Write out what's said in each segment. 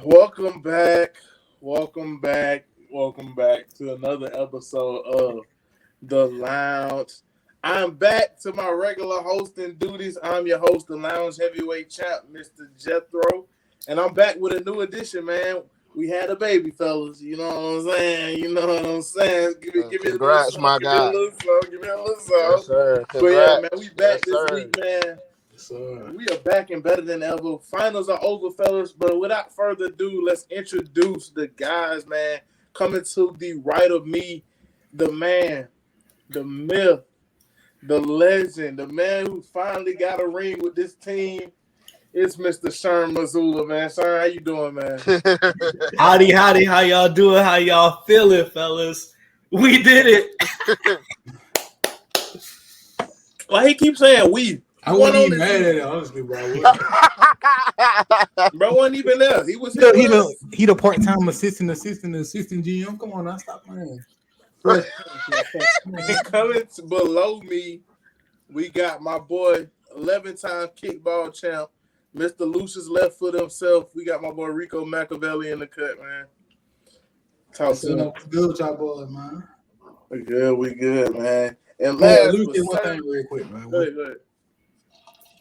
Welcome back. Welcome back. Welcome back to another episode of The Lounge. I'm back to my regular hosting duties. I'm your host, the Lounge Heavyweight Champ, Mr. Jethro. And I'm back with a new edition, man. We had a baby, fellas. You know what I'm saying? Give me a little song. Give me a little song. Give me a little song. Yes, sir. But yeah, man, we back this sir. week, man. We are back and better than ever. Finals are over, fellas. But without further ado, let's introduce the guys, man. Coming to the right of me, the man, the myth, the legend, the man who finally got a ring with this team. It's Mr. Sherm Missoula, man. Sherm, how you doing, man? Howdy. How y'all doing? How y'all feeling, fellas? We did it. Why he keep saying we? I wasn't even mad at it, honestly, bro. Bro wasn't even there. He was he the part-time assistant GM. Come on now, stop playing. Coming below me, we got my boy, 11-time kickball champ, Mr. Lucius Left Foot himself. We got my boy Rico Machiavelli in the cut, man. Talk to him. Good job, boy, man. We good, man. And last, let me say one thing real quick, man. Go ahead.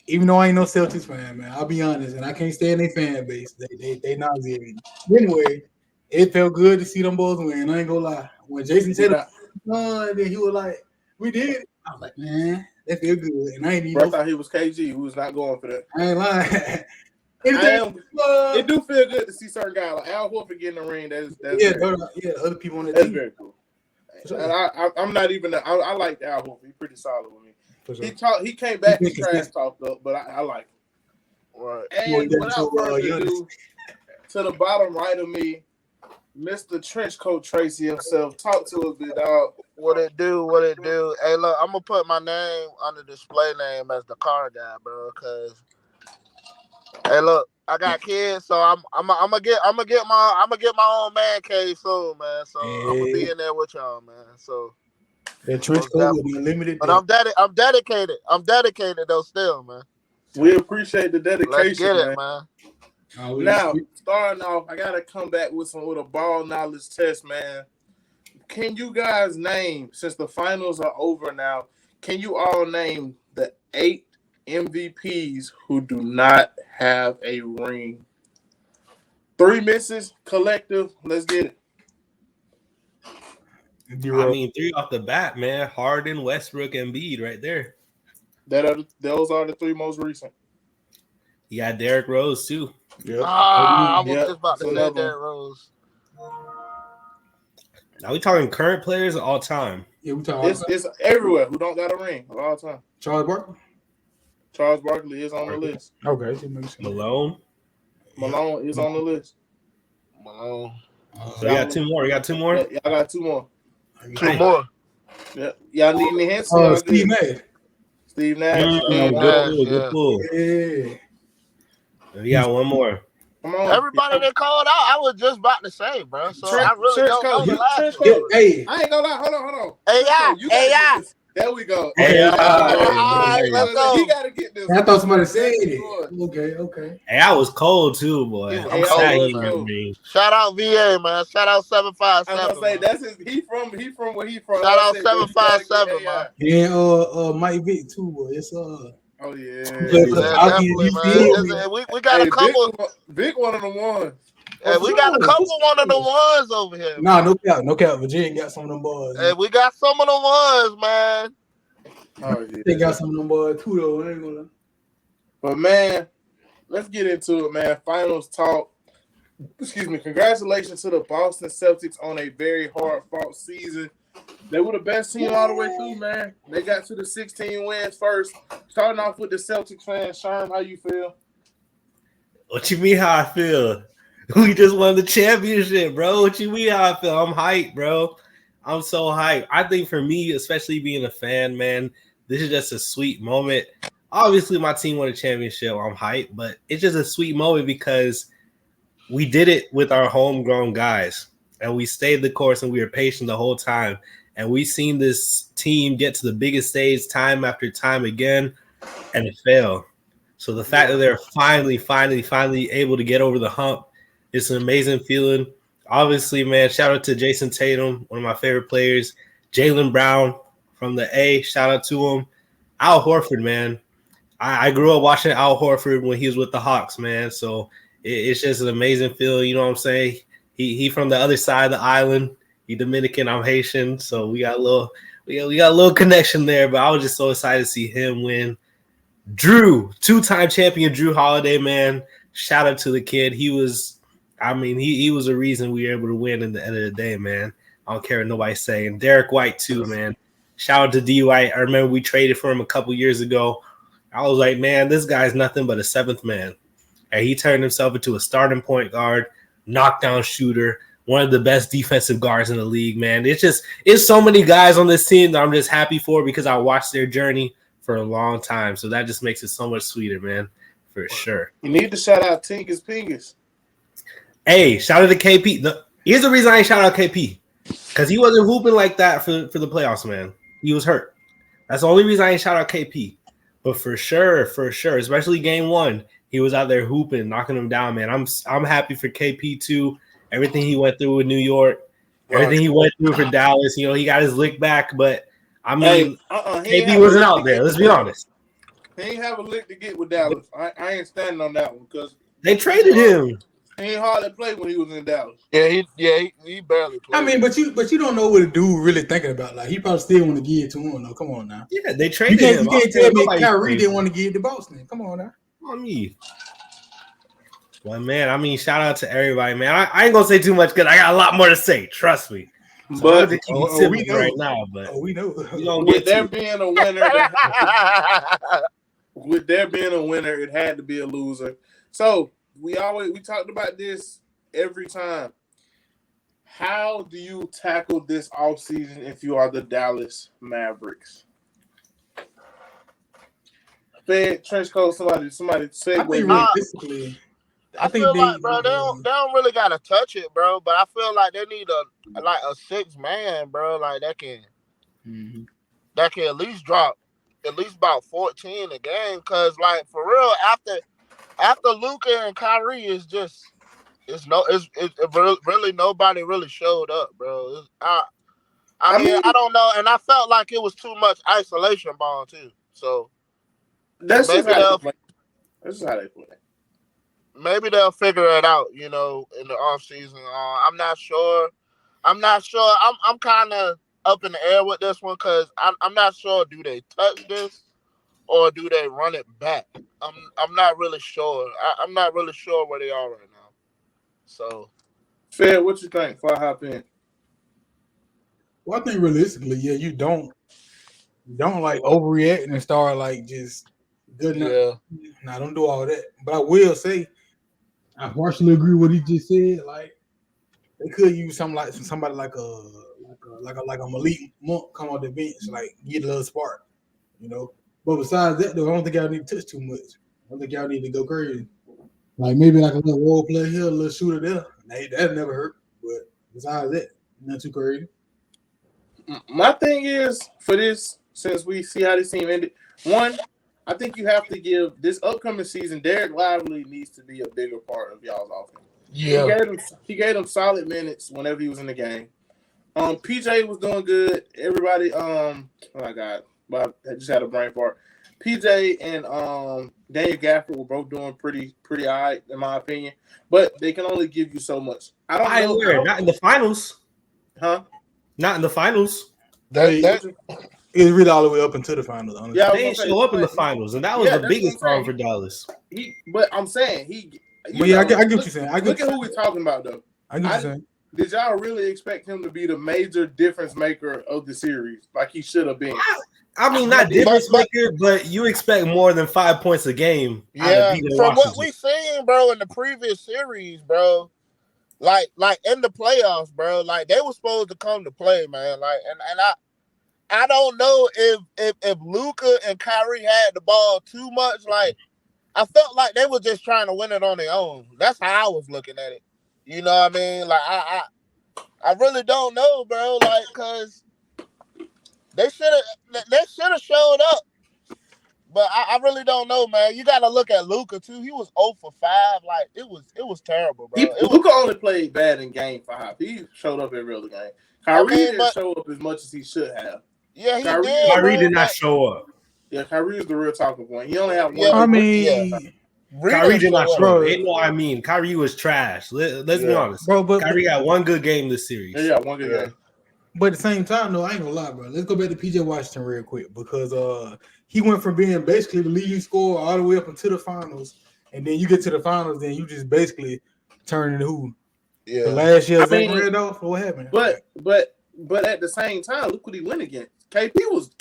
Even though I ain't no Celtics fan, man, I'll be honest, and I can't stand their fan base. They nauseating. Anyway, it felt good to see them boys win. I ain't gonna lie. When Jason Tatum won, then he was like, "We did it." I was like, "Man, that feel good." And I ain't even. I thought he was KG. Who was not going for that. I ain't lying. It do feel good to see certain guys like Al Horford getting the ring. That's other people on the team. That's team. very cool. Sure. And I'm not even. I like Al Horford. He's pretty solid with me. Sure. He came back and trash talked up, but I like him. Right. And without further ado, to the bottom right of me, Mr. Trench Coat Tracy himself. Talk to us, big dog. What it do? Hey, look, I'm gonna put my name on the display name as the car guy, bro. Cause, hey, look, I got kids, so I'm gonna get my own man cave soon, man. So I'm gonna be in there with y'all, man. So. That trench coat will be limited. But I'm dedicated. I'm dedicated though still, man. We appreciate the dedication. Let's get it, man. Now, starting off, I gotta come back with a ball knowledge test, man. Can you guys name, since the finals are over now, can you all name the 8 MVPs who do not have a ring? 3 misses, collective. Let's get it. I mean, 3 off the bat, man. Harden, Westbrook, and Embiid right there. Those are the 3 most recent. You got Derrick Rose, too. Yep. I was just about to say Derrick Rose. Now we talking current players or all time? Yeah, we talking. It's everywhere who don't got a ring all time. Charles Barkley is on the list. Okay. Malone is on the list. So you got 2 more. Y'all got 2 more. 2 more. Yeah. Y'all need any hints? Steve Nash. Good pull. Yeah. We got 1 more. Come on. Everybody that called out, I was just about to say, bro. So I really don't know. Hey, I ain't gonna lie. Hold on. AI. There we go. All right, let's go. He gotta get this. I thought somebody said it. Okay. Hey, I was cold too, boy. I'm sad he didn't me. Shout out VA, man. Shout out 757. I was gonna say that's his. He from where he from. Shout out 757, man. Yeah, Mike Vick too, boy. It's Oh yeah. Definitely, man. We got a couple. Vic one of the ones. Hey, we got a couple one of the ones over here. Nah, no cap. Virginia got some of them boys. Hey, we got some of the ones, man. Oh yeah. They got some of them boys too, though. I ain't gonna lie. But man, let's get into it, man. Finals talk. Excuse me. Congratulations to the Boston Celtics on a very hard-fought season. They were the best team all the way through, man. They got to the 16 wins first. Starting off with the Celtics fans, Sherm, how you feel? What you mean how I feel? We just won the championship, bro. What you mean how I feel? I'm hyped, bro. I'm so hyped. I think for me, especially being a fan, man, this is just a sweet moment. Obviously, my team won a championship. I'm hyped, but it's just a sweet moment because we did it with our homegrown guys, and we stayed the course, and we were patient the whole time. And we've seen this team get to the biggest stage time after time again, and it failed. So the fact that they're finally able to get over the hump, It's an amazing feeling. Obviously, man, shout out to Jason Tatum, one of my favorite players. Jaylen Brown from the A, shout out to him. Al Horford, man. I grew up watching Al Horford when he was with the Hawks, man. So it's just an amazing feeling. You know what I'm saying? He from the other side of the island. He Dominican, I'm Haitian, so we got a little connection there. But I was just so excited to see him win. Drew, two-time champion Drew Holiday, man. Shout out to the kid. He was a reason we were able to win in the end of the day, man. I don't care what nobody's saying. Derek White too, man. Shout out to D White. I remember we traded for him a couple years ago. I was like, man, this guy's nothing but a seventh man. And he turned himself into a starting point guard, knockdown shooter, one of the best defensive guards in the league, man. It's so many guys on this team that I'm just happy for because I watched their journey for a long time. So that just makes it so much sweeter, man, for sure. You need to shout out Tinkus Pingus. Hey, shout out to KP. Here's the reason I ain't shout out KP. Because he wasn't hooping like that for the playoffs, man. He was hurt. That's the only reason I ain't shout out KP. But for sure, especially game one, he was out there hooping, knocking him down, man. I'm happy for KP too. Everything he went through with New York, everything he went through for Dallas. You know, he got his lick back, but I mean, KP wasn't out there. Let's be honest. He ain't have a lick to get with Dallas. I ain't standing on that one because they traded him. He ain't hardly played when he was in Dallas. Yeah, he barely played. I mean, but you don't know what a dude really thinking about. Like he probably still want to give it to him. though. Come on now. Yeah, they traded him. You can't tell me Kyrie didn't want to give it to Boston. Come on now. On me. Well, man, I mean, shout out to everybody, man. I ain't gonna say too much because I got a lot more to say. Trust me. So but we know right now. But we know. With there being a winner, with there being a winner, it had to be a loser. So we talked about this every time. How do you tackle this offseason if you are the Dallas Mavericks? Fed, trench coat, somebody say I think feel like, bro, they don't really gotta touch it, bro. But I feel like they need a 6 man, bro, like that can at least drop about 14 a game. Cause like for real, after Luka and Kyrie is just really nobody really showed up, bro. I mean I don't know, and I felt like it was too much isolation ball too. So that's just how they play. Maybe they'll figure it out, you know, in the offseason. I'm not sure. I'm kind of up in the air with this one because I'm not sure. Do they touch this or do they run it back? I'm not really sure. I'm not really sure where they are right now. So, Fed, what you think? Before I hop in. Well, I think realistically, yeah, you don't like overreact and start like just good enough. Yeah. Nah, don't do all that. But I will say, I partially agree with what he just said. Like they could use somebody like a Malik Monk come on the bench, like get a little spark, you know. But besides that, though, I don't think y'all need to touch too much. I don't think y'all need to go crazy. Like maybe like a little role player here, a little shooter there. That never hurt. But besides that, not too crazy. My thing is for this, since we see how this team ended, one, I think you have to give this upcoming season. Derek Lively needs to be a bigger part of y'all's offense. Yeah, he gave him solid minutes whenever he was in the game. PJ was doing good. Everybody, oh my God, but I just had a brain fart. PJ and Daniel Gafford were both doing pretty all right, in my opinion. But they can only give you so much. I don't know. Not in the finals. Huh? Not in the finals. It's really all the way up into the finals. Honestly. Yeah, they didn't show up in the finals, and that was the biggest problem for Dallas. But I'm saying I get what you're saying. Look at who we're talking about, though. I get what you're saying. Did y'all really expect him to be the major difference maker of the series, like he should have been? I mean, not difference maker, but you expect more than 5 points a game. Yeah, from what we seen, bro, in the previous series, bro. Like in the playoffs, bro. Like they were supposed to come to play, man. Like and I don't know if Luka and Kyrie had the ball too much. Like I felt like they were just trying to win it on their own. That's how I was looking at it. You know what I mean? Like I really don't know, bro. Like, cause they should have showed up. But I really don't know, man. You got to look at Luka too. He was 0 for 5. Like it was terrible, bro. Luka only played bad in Game 5. He showed up every other game. Kyrie didn't show up as much as he should have. Yeah, he Kyrie did. Kyrie did not show up. Yeah, Kyrie is the real talking point. He only had one. Yeah, I mean, Kyrie did not show up. Ain't no, I mean, Kyrie was trash. Let's be honest, bro. But Kyrie got one good game this series. Yeah, one good game. But at the same time, though, I ain't gonna lie, bro. Let's go back to PJ Washington real quick because he went from being basically the leading scorer all the way up into the finals, and then you get to the finals, then you just basically turn into who? Yeah. The last year, Zach Randolph. What happened? But at the same time, look what he went against. KP was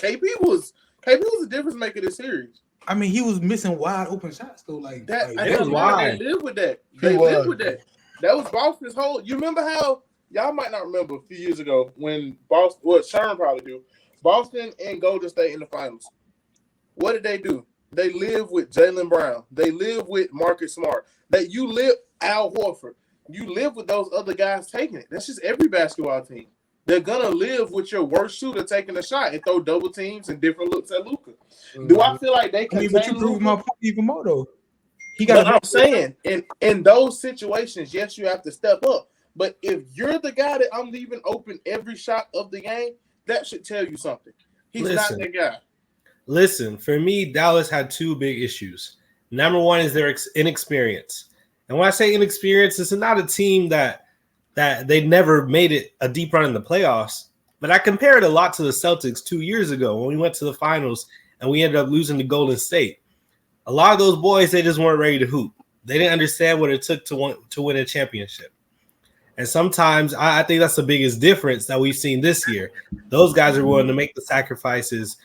a difference maker this series. I mean, he was missing wide open shots though. Like that. They live with that. They live with that. That was Boston's whole. You remember how y'all might not remember a few years ago when Boston, what Sherman probably do, Boston and Golden State in the finals. What did they do? They live with Jaylen Brown. They live with Marcus Smart. That you live Al Horford. You live with those other guys taking it. That's just every basketball team. They're gonna live with your worst shooter taking a shot and throw double teams and different looks at Luka. Mm-hmm. Do I feel like they can? But you prove my point even more though. I'm saying in those situations, yes, you have to step up. But if you're the guy that I'm leaving open every shot of the game, that should tell you something. He's not that guy. Listen, for me, Dallas had two big issues. Number one is their inexperience. And when I say inexperience, it's not a team that they never made it a deep run in the playoffs. But I compare it a lot to the Celtics 2 years ago when we went to the finals and we ended up losing to Golden State. A lot of those boys, they just weren't ready to hoop. They didn't understand what it took to win a championship. And sometimes I think that's the biggest difference that we've seen this year. Those guys are willing to make the sacrifices,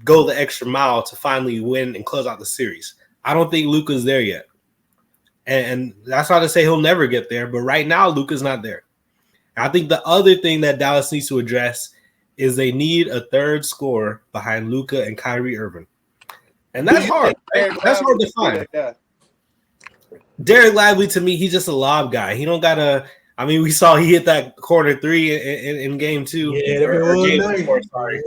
go the extra mile to finally win and close out the series. I don't think Luka's there yet. And that's not to say he'll never get there, but right now Luka's not there. I think the other thing that Dallas needs to address is they need a third scorer behind Luka and Kyrie Irving. And that's hard. That's hard to find. Derek Lively, to me, he's just a lob guy. He don't got to – I mean, we saw he hit that corner three in game two. Yeah, game 4, sorry.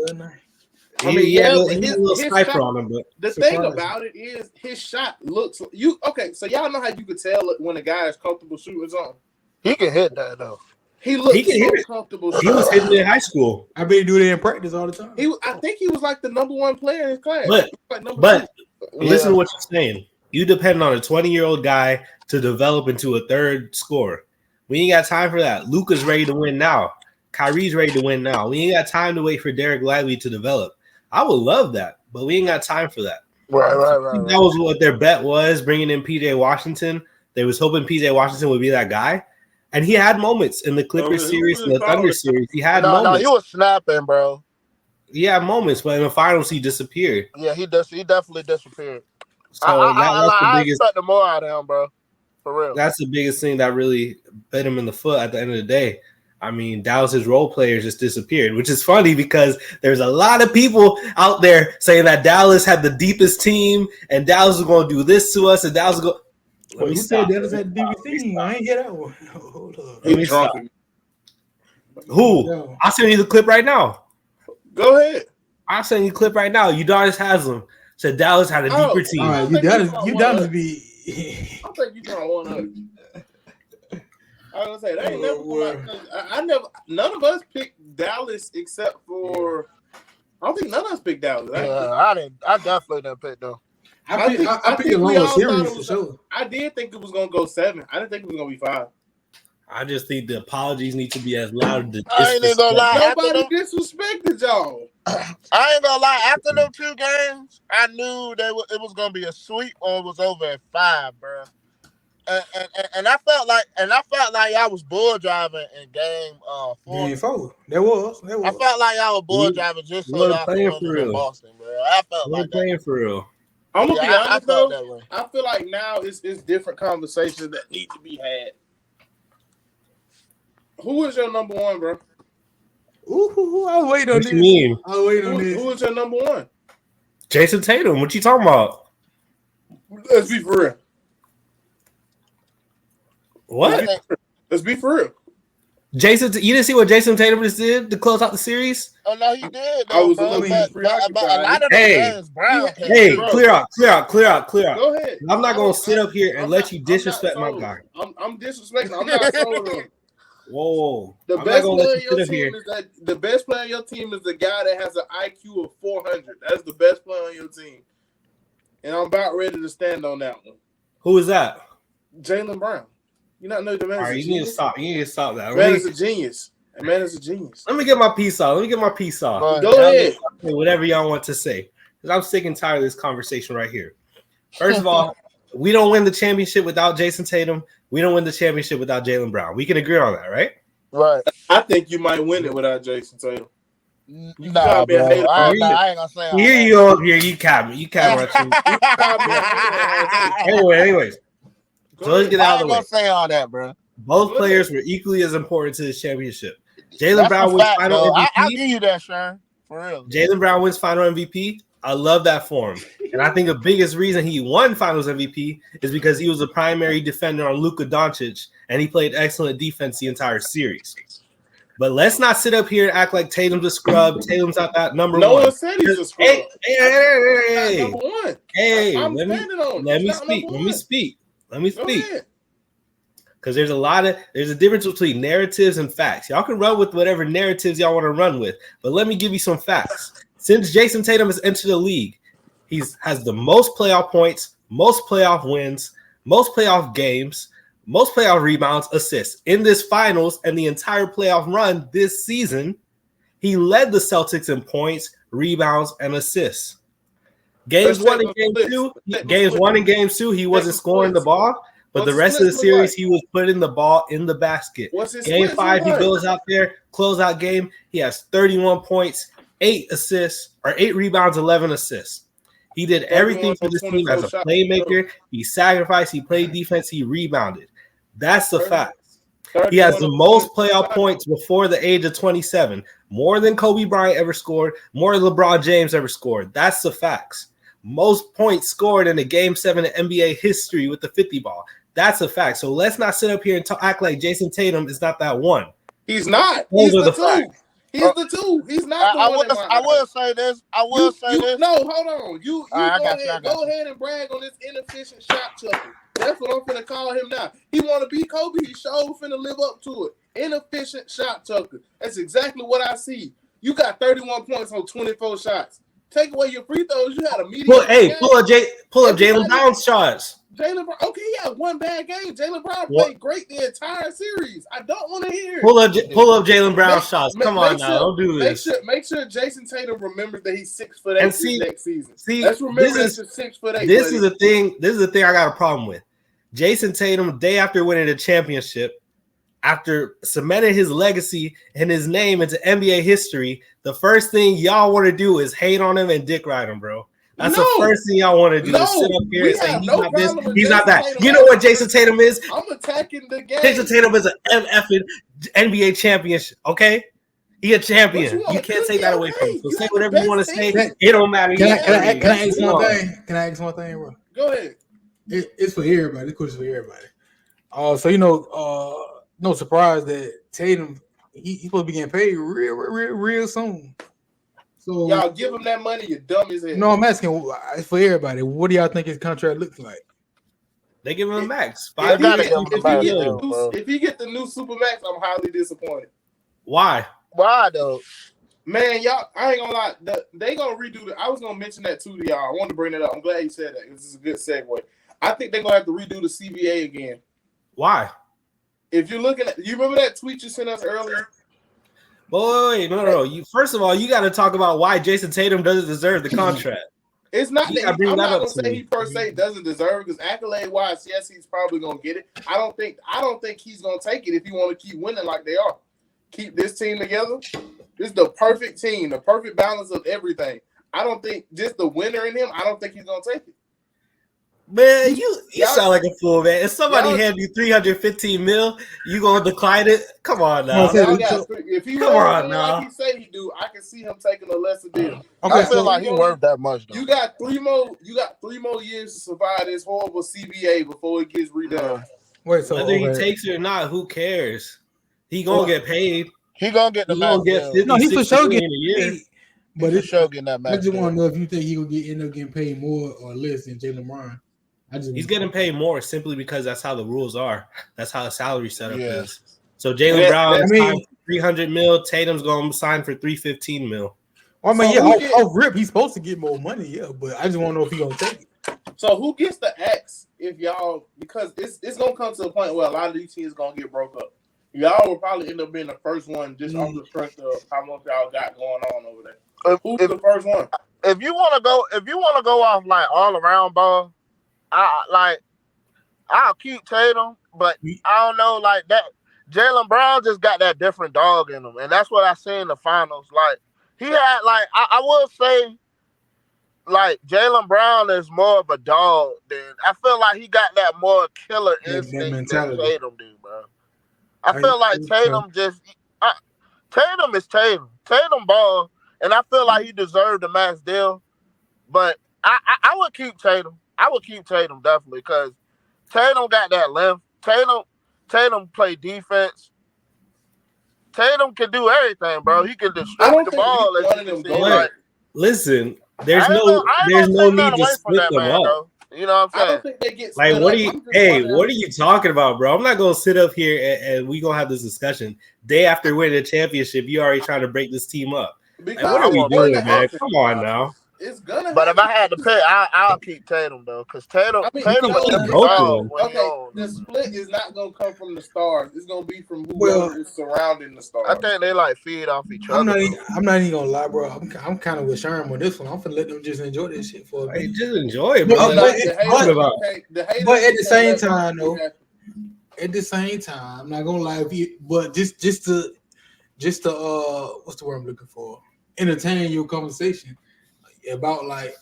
I mean, he had a little sniper on him, but the thing about it is his shot looks okay. So y'all know how you could tell when a guy is comfortable shooting his own. He can hit that though. He looks comfortable. He was hitting it in high school. I bet he do that in practice all the time. I think he was like the number one player in his class. But listen to what you're saying. You depend on a 20-year-old guy to develop into a third scorer. We ain't got time for that. Luka's ready to win now. Kyrie's ready to win now. We ain't got time to wait for Derek Lively to develop. I would love that, but we ain't got time for that. Right. That was what their bet was, bringing in PJ Washington. They was hoping PJ Washington would be that guy. And he had moments in the Clippers series and the Thunder series. He had moments. No, he was snapping, bro. He had moments, but in the finals, he disappeared. Yeah, he definitely disappeared. So I expected more out of him, bro. For real. That's the biggest thing that really bit him in the foot at the end of the day. I mean, Dallas's role players just disappeared, which is funny because there's a lot of people out there saying that Dallas had the deepest team and Dallas was going to do this to us and Dallas was going to... Well, you said Dallas had the deepest team. I ain't get that one. Hold up. Who? No. I'll send you the clip right now. Go ahead. I'll send you the clip right now. Udonis Haslam said Dallas had a deeper team. All right, Udonis be... I think you trying 100. I was gonna say they ain't never. None of us picked Dallas except for. I don't think none of us picked Dallas. I didn't. I definitely didn't pick them. I picked the lower series for sure. I did think it was gonna go 7. I didn't think it was gonna be 5. I just think the apologies need to be as loud. I ain't gonna lie. Nobody disrespected y'all. I ain't gonna lie. After them 2 games, I knew it was gonna be a sweep or it was over at 5, bro. And I felt like I was bull driving in game 4. Game 4. There was. I felt like I was bull driving just so y'all could win in Boston, bro. I felt like playing for real. I'm gonna be honest though. I feel like now it's different conversations that need to be had. Who is your number 1, bro? Ooh, I was waiting on this. What you mean? I was waiting on this. Who is your number 1? Jason Tatum. What you talking about? Let's be for real. What? Let's be for real. Jason, you didn't see what Jason Tatum just did to close out the series? Oh no, he did. I Though, was a bro. little bit But a preoccupied. lot of the Hey. games, Brown came Hey, through. clear out. Go ahead. I'm not gonna sit up here and let you I'm disrespect not my guy. I'm disrespecting. I'm not sold on. Whoa. The I'm best not gonna player let on you your sit up team here. is that the best player on your team is the guy that has an IQ of 400. That's the best player on your team. And I'm about ready to stand on that one. Who is that? Jaylen Brown. You not know the man All is right, a you need to genius? stop. You need to stop that. Man is a genius. A man is a genius. Let me get my piece off. Go Go ahead. Whatever y'all want to say. Because I'm sick and tired of this conversation right here. First of all, we don't win the championship without Jason Tatum. We don't win the championship without Jaylen Brown. We can agree on that, right? Right. I think you might win it without Jason Tatum. Nah, bro. I ain't gonna say all Here that. you go. Here you cap. You cap. Anyways. So let's get out of the way. I ain't gonna say all that, bro. Both players were equally as important to this championship. Jaylen Brown wins fact, final MVP. I'll give you that, Sharon. For real. Jaylen Brown wins final MVP. I love that for him. And I think the biggest reason he won finals MVP is because he was the primary defender on Luka Doncic, and he played excellent defense the entire series. But let's not sit up here and act like Tatum's a scrub. Tatum's not that number one. No one said he's a scrub. Hey, number one. Hey, I'm let me speak. Because there's a difference between narratives and facts. Y'all can run with whatever narratives y'all want to run with, but let me give you some facts. Since Jason Tatum has entered the league, he has the most playoff points, most playoff wins, most playoff games, most playoff rebounds, assists. In this finals and the entire playoff run this season, he led the Celtics in points, rebounds, and assists. Games one and game two, he wasn't scoring the ball. But the rest of the series, he was putting the ball in the basket. Game 5, he goes out there, closeout game. He has 31 points, 8 rebounds, 11 assists. He did everything for this team as a playmaker. He sacrificed, he played defense, he rebounded. That's the fact. He has the most playoff points before the age of 27. More than Kobe Bryant ever scored, more than LeBron James ever scored. That's the facts. Most points scored in a Game 7 in NBA history with the 50 ball. That's a fact. So let's not sit up here and act like Jason Tatum is not that one. He's not. He's the two. He's the two. He's not the one. I will say this. No, hold on. You go ahead and brag on this inefficient shot chucker. That's what I'm finna call him now. He want to be Kobe. He sure finna live up to it. Inefficient shot chucker. That's exactly what I see. You got 31 points on 24 shots. Take away your free throws. You had a medium. Pull up Jaylen Brown's shots. Jaylen Brown. Okay, he had one bad game. Jaylen Brown played great the entire series. I don't want to hear it. Pull up Jaylen Brown's shots. Come on now, don't do this. Make sure Jason Tatum remembers that he's 6'8" next season. Let's remember that's just 6'8". This is the thing. This is the thing I got a problem with. Jason Tatum, day after winning the championship, after cementing his legacy and his name into NBA history, the first thing y'all want to do is hate on him and dick ride him, bro. That's the first thing y'all want to do. Is sit up here and say he's not this, he's not that. You know what Jason Tatum is? I'm attacking the game. Jason Tatum is an MFing NBA championship. Okay, he a champion. You can't take that away from him. So say whatever you want to say. It don't matter. Can I ask one thing? Can I ask one thing, bro? Go ahead. It's for everybody. This question is for everybody. So no surprise that Tatum he's supposed to be getting paid real soon. So y'all give him that money, you're dumb as hell. No, I'm asking for everybody. What do y'all think his contract looks like? They give him a max. If he get the new super max, I'm highly disappointed. Why? Why though? Man, y'all, I ain't gonna lie. They gonna redo the. I was gonna mention that too to y'all. I wanted to bring that up. I'm glad you said that. This is a good segue. I think they're gonna have to redo the CBA again. Why? If you're looking at, you remember that tweet you sent us earlier? Boy, no. First of all, you got to talk about why Jason Tatum doesn't deserve the contract. It's not that I'm not gonna say he per se doesn't deserve it, because accolade wise, yes, he's probably gonna get it. I don't think he's gonna take it if you want to keep winning like they are. Keep this team together. This is the perfect team, the perfect balance of everything. I don't think just the winner in him. I don't think he's gonna take it. Man, you sound like a fool, man. If somebody hand you $315 million, you gonna decline it? Come on now. If he like he say he do, I can see him taking a lesser deal. I feel like he's worth that much. Though. You got three more years to survive this horrible CBA before it gets redone. Wait, so whether he takes it or not, who cares? He gonna get paid. He gonna get the He gonna max get deal. 50, No, he for 60 sure million get a year. paid. But He for it's sure getting that I max just want to deal. know if you think he will end up getting paid more or less than Jalen Brown. He's getting paid more simply because that's how the rules are. That's how the salary setup Yeah. is. So Jalen Yeah, Brown I is mean- signed for 300 mil. Tatum's gonna sign for 315 mil. I mean, So yeah, who get- off rip, he's supposed to get more money, yeah. But I just want to know if he gonna take it. So who gets the axe if y'all, because it's gonna come to a point where a lot of these teams gonna get broke up. Y'all will probably end up being the first one just off the strength of how much y'all got going on over there. Who's the first one? If you want to go off like all around ball, I'll keep Tatum, but I don't know like that. Jalen Brown just got that different dog in him, and that's what I see in the finals. Like he had, like I will say, like Jalen Brown is more of a dog than I feel like he got that more killer instinct than mentality. Tatum do, bro. I feel like Tatum Tatum is Tatum. Tatum ball, and I feel like he deserved the max deal. But I would keep Tatum. I would keep Tatum definitely because Tatum got that length. Tatum play defense. Tatum can do everything, bro. He can distribute the ball. As you can see, like, listen, there's I no don't take need nothing to away from split that them man, up. though. You know what I'm I saying? don't think they get split Like, what up. are you? What are you talking about, bro? I'm not gonna sit up here and we gonna have this discussion day after winning a championship. You already trying to break this team up. Like, what are we doing, man? Come on now. It's gonna. But if I had to pick, I'll keep Tatum though, because Tatum is a different dog. Okay, the split is not gonna come from the stars. It's gonna be from whoever is surrounding the stars. I think they like feed off each other. I'm not even gonna lie, bro. I'm kind of with Sherm on this one. I'm gonna let them just enjoy this shit for a minute. Just enjoy it, bro. But at the same time, though, at the same time, I'm not gonna lie. But just to what's the word I'm looking for? Entertain your conversation about like,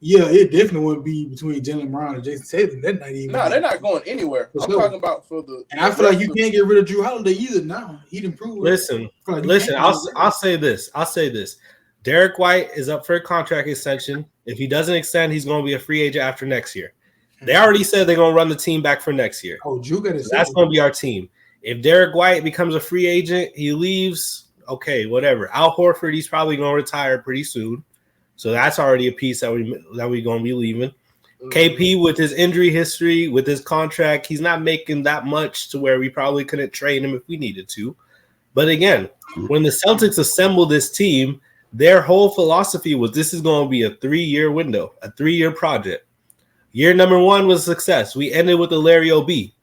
yeah, it definitely wouldn't be between Jalen Brown and Jason Tatum. They're not even. No, they're not going anywhere. I'm talking about for the. And I feel like you can't get rid of Drew Holiday either. Now he'd improve. Listen. I'll say this. Derek White is up for a contract extension. If he doesn't extend, he's going to be a free agent after next year. They already said they're going to run the team back for next year. Oh, Drew got that's going to be our team. If Derek White becomes a free agent, he leaves. Okay, whatever. Al Horford, he's probably going to retire pretty soon. So that's already a piece that we're going to be leaving. KP, with his injury history, with his contract, he's not making that much to where we probably couldn't trade him if we needed to. But again, when the Celtics assembled this team, their whole philosophy was this is going to be a 3-year window, a 3-year project. Year number 1 was success. We ended with the Larry O.B.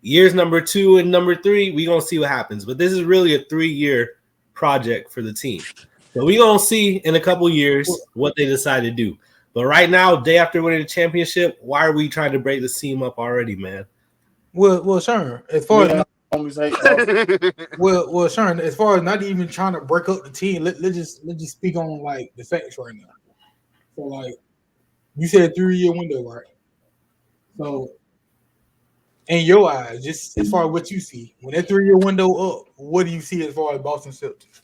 Years number 2 and number 3, we're going to see what happens. But this is really a 3-year project for the team. So we're going to see in a couple years what they decide to do. But right now, day after winning the championship, why are we trying to break the team up already, man? Well, Sharon, as far as Sharon, as far as not even trying to break up the team, let's just speak on like the facts right now. So like you said, 3-year window, right? So in your eyes, just as far as what you see, when that 3-year window up, what do you see as far as Boston Celtics?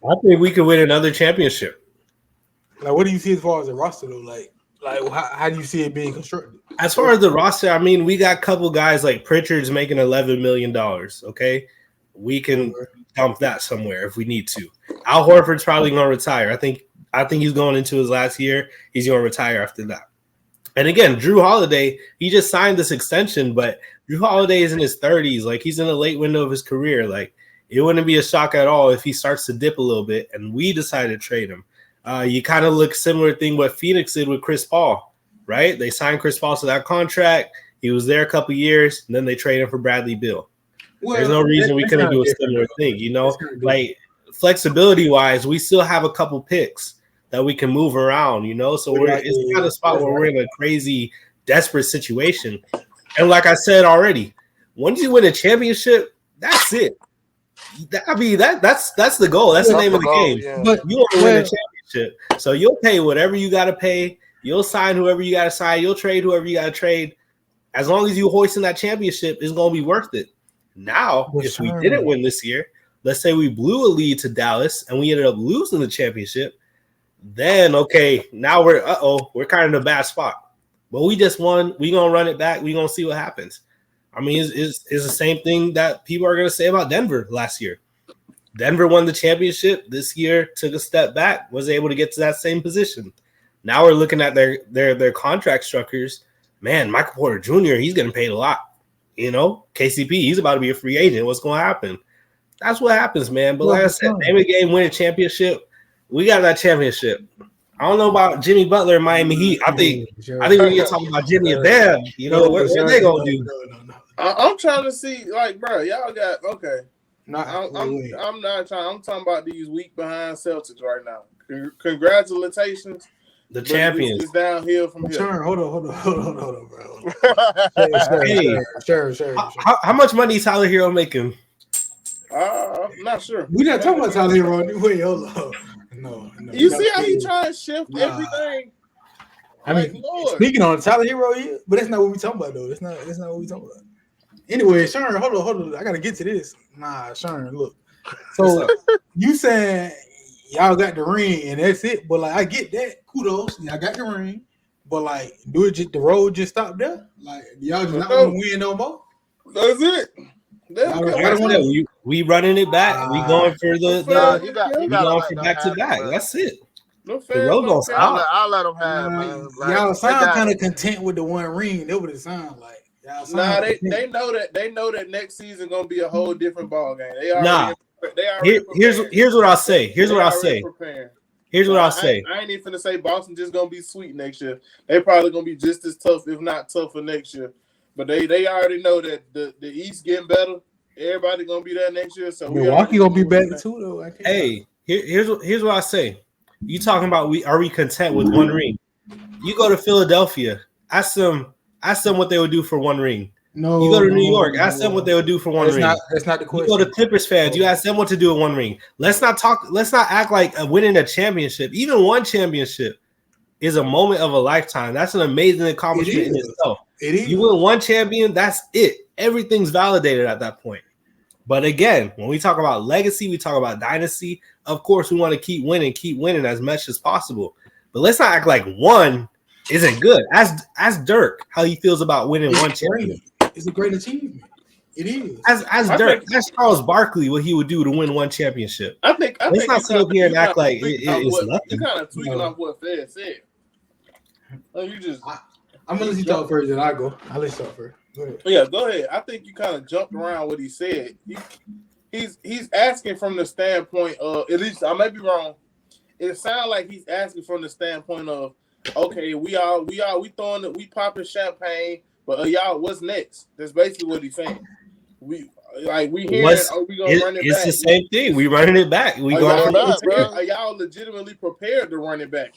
I think we could win another championship. Like, what do you see as far as the roster though? Like how do you see it being constructed? As far as the roster, I mean, we got a couple guys like Pritchard's making $11 million. Okay, we can dump that somewhere if we need to. Al Horford's probably going to retire. I think he's going into his last year. He's going to retire after that. And again, Drew Holiday, he just signed this extension, but Drew Holiday is in his 30s. Like, he's in the late window of his career. Like, it wouldn't be a shock at all if he starts to dip a little bit and we decide to trade him. You kind of look similar thing what Phoenix did with Chris Paul, right? They signed Chris Paul to that contract. He was there a couple years, and then they traded him for Bradley Beal. Well, there's no reason we couldn't do a similar thing, you know? Like, flexibility-wise, we still have a couple picks that we can move around, you know? So it's not a spot where we're in a crazy, desperate situation. And like I said already, once you win a championship, that's it. I mean, that's the goal. That's the name of the game. Yeah. But you want to win a championship. So you'll pay whatever you got to pay. You'll sign whoever you got to sign. You'll trade whoever you got to trade. As long as you hoist in that championship, it's going to be worth it. Now, if we didn't win this year, let's say we blew a lead to Dallas and we ended up losing the championship, then, okay, now we're kind of in a bad spot. But we just won. We're going to run it back. We're going to see what happens. I mean, it's the same thing that people are going to say about Denver last year. Denver won the championship this year, took a step back, was able to get to that same position. Now we're looking at their contract structures. Man, Michael Porter Jr., he's getting paid a lot. You know, KCP, he's about to be a free agent. What's going to happen? That's what happens, man. But like I said, name a game, win a championship. We got that championship. I don't know about Jimmy Butler and Miami Heat. I think we need to talk about Jimmy and Bam. You know, what they going to do? I'm trying to see, like, bro, y'all got, okay. I'm not trying. I'm talking about these weak behind Celtics right now. Congratulations, the champions. It's downhill from here. Sure, hold on, bro. Sure. How much money is Tyler Hero making? I'm not sure. We're not talking about Tyler Hero. Wait, hold on. No. You see how he trying to shift everything? I mean, speaking on Tyler Hero, but that's not what we talking about, though. That's not what we talking about. Anyway, Sharon, hold on. I gotta get to this. Nah, Sharon, look. So you saying y'all got the ring and that's it, but like I get that. Kudos, y'all got the ring, but like, the road just stop there? Like y'all just not gonna win no more? That's it. We running it back. We going for you going for back to back. That's it. No the road don't stop. I'll let them have it, man. Like, y'all sound kind of content with the one ring. That's what it sound like. Nah, they know that next season gonna be a whole different ball game. Here's what I'll say. Here's what I'll say. I ain't even finna say Boston just gonna be sweet next year. They probably gonna be just as tough, if not tougher, next year. But they already know that the East getting better. Everybody gonna be there next year. So Milwaukee gonna be better too, though. Here's what I say. You talking about are we content with one ring? You go to Philadelphia, ask them what they would do for one ring. No, you go to New York, ask them what they would do for one ring. That's not the question. You go to Clippers fans, you ask them what to do with one ring. Let's not act like winning a championship, even one championship, is a moment of a lifetime. That's an amazing accomplishment in itself. It is. You win one champion, that's it. Everything's validated at that point. But again, when we talk about legacy, we talk about dynasty. Of course, we want to keep winning as much as possible. But let's not act like one isn't good. Ask Dirk how he feels about winning one championship. It's a great achievement. It is. Ask Dirk. Ask Charles Barkley what he would do to win one championship. Let's not sit up here and act like it's nothing. You're kind of tweaking off what Fed said. I'm gonna let you talk first, then I'll let you talk first. Go ahead. Yeah, go ahead. I think you kind of jumped around what he said. He's asking from the standpoint of, at least I may be wrong. It sounds like he's asking from the standpoint of, okay, we popping champagne, but y'all, what's next? That's basically what he's saying. We hearing, are we gonna run it back? It's the same thing. We running it back. Are y'all legitimately prepared to run it back?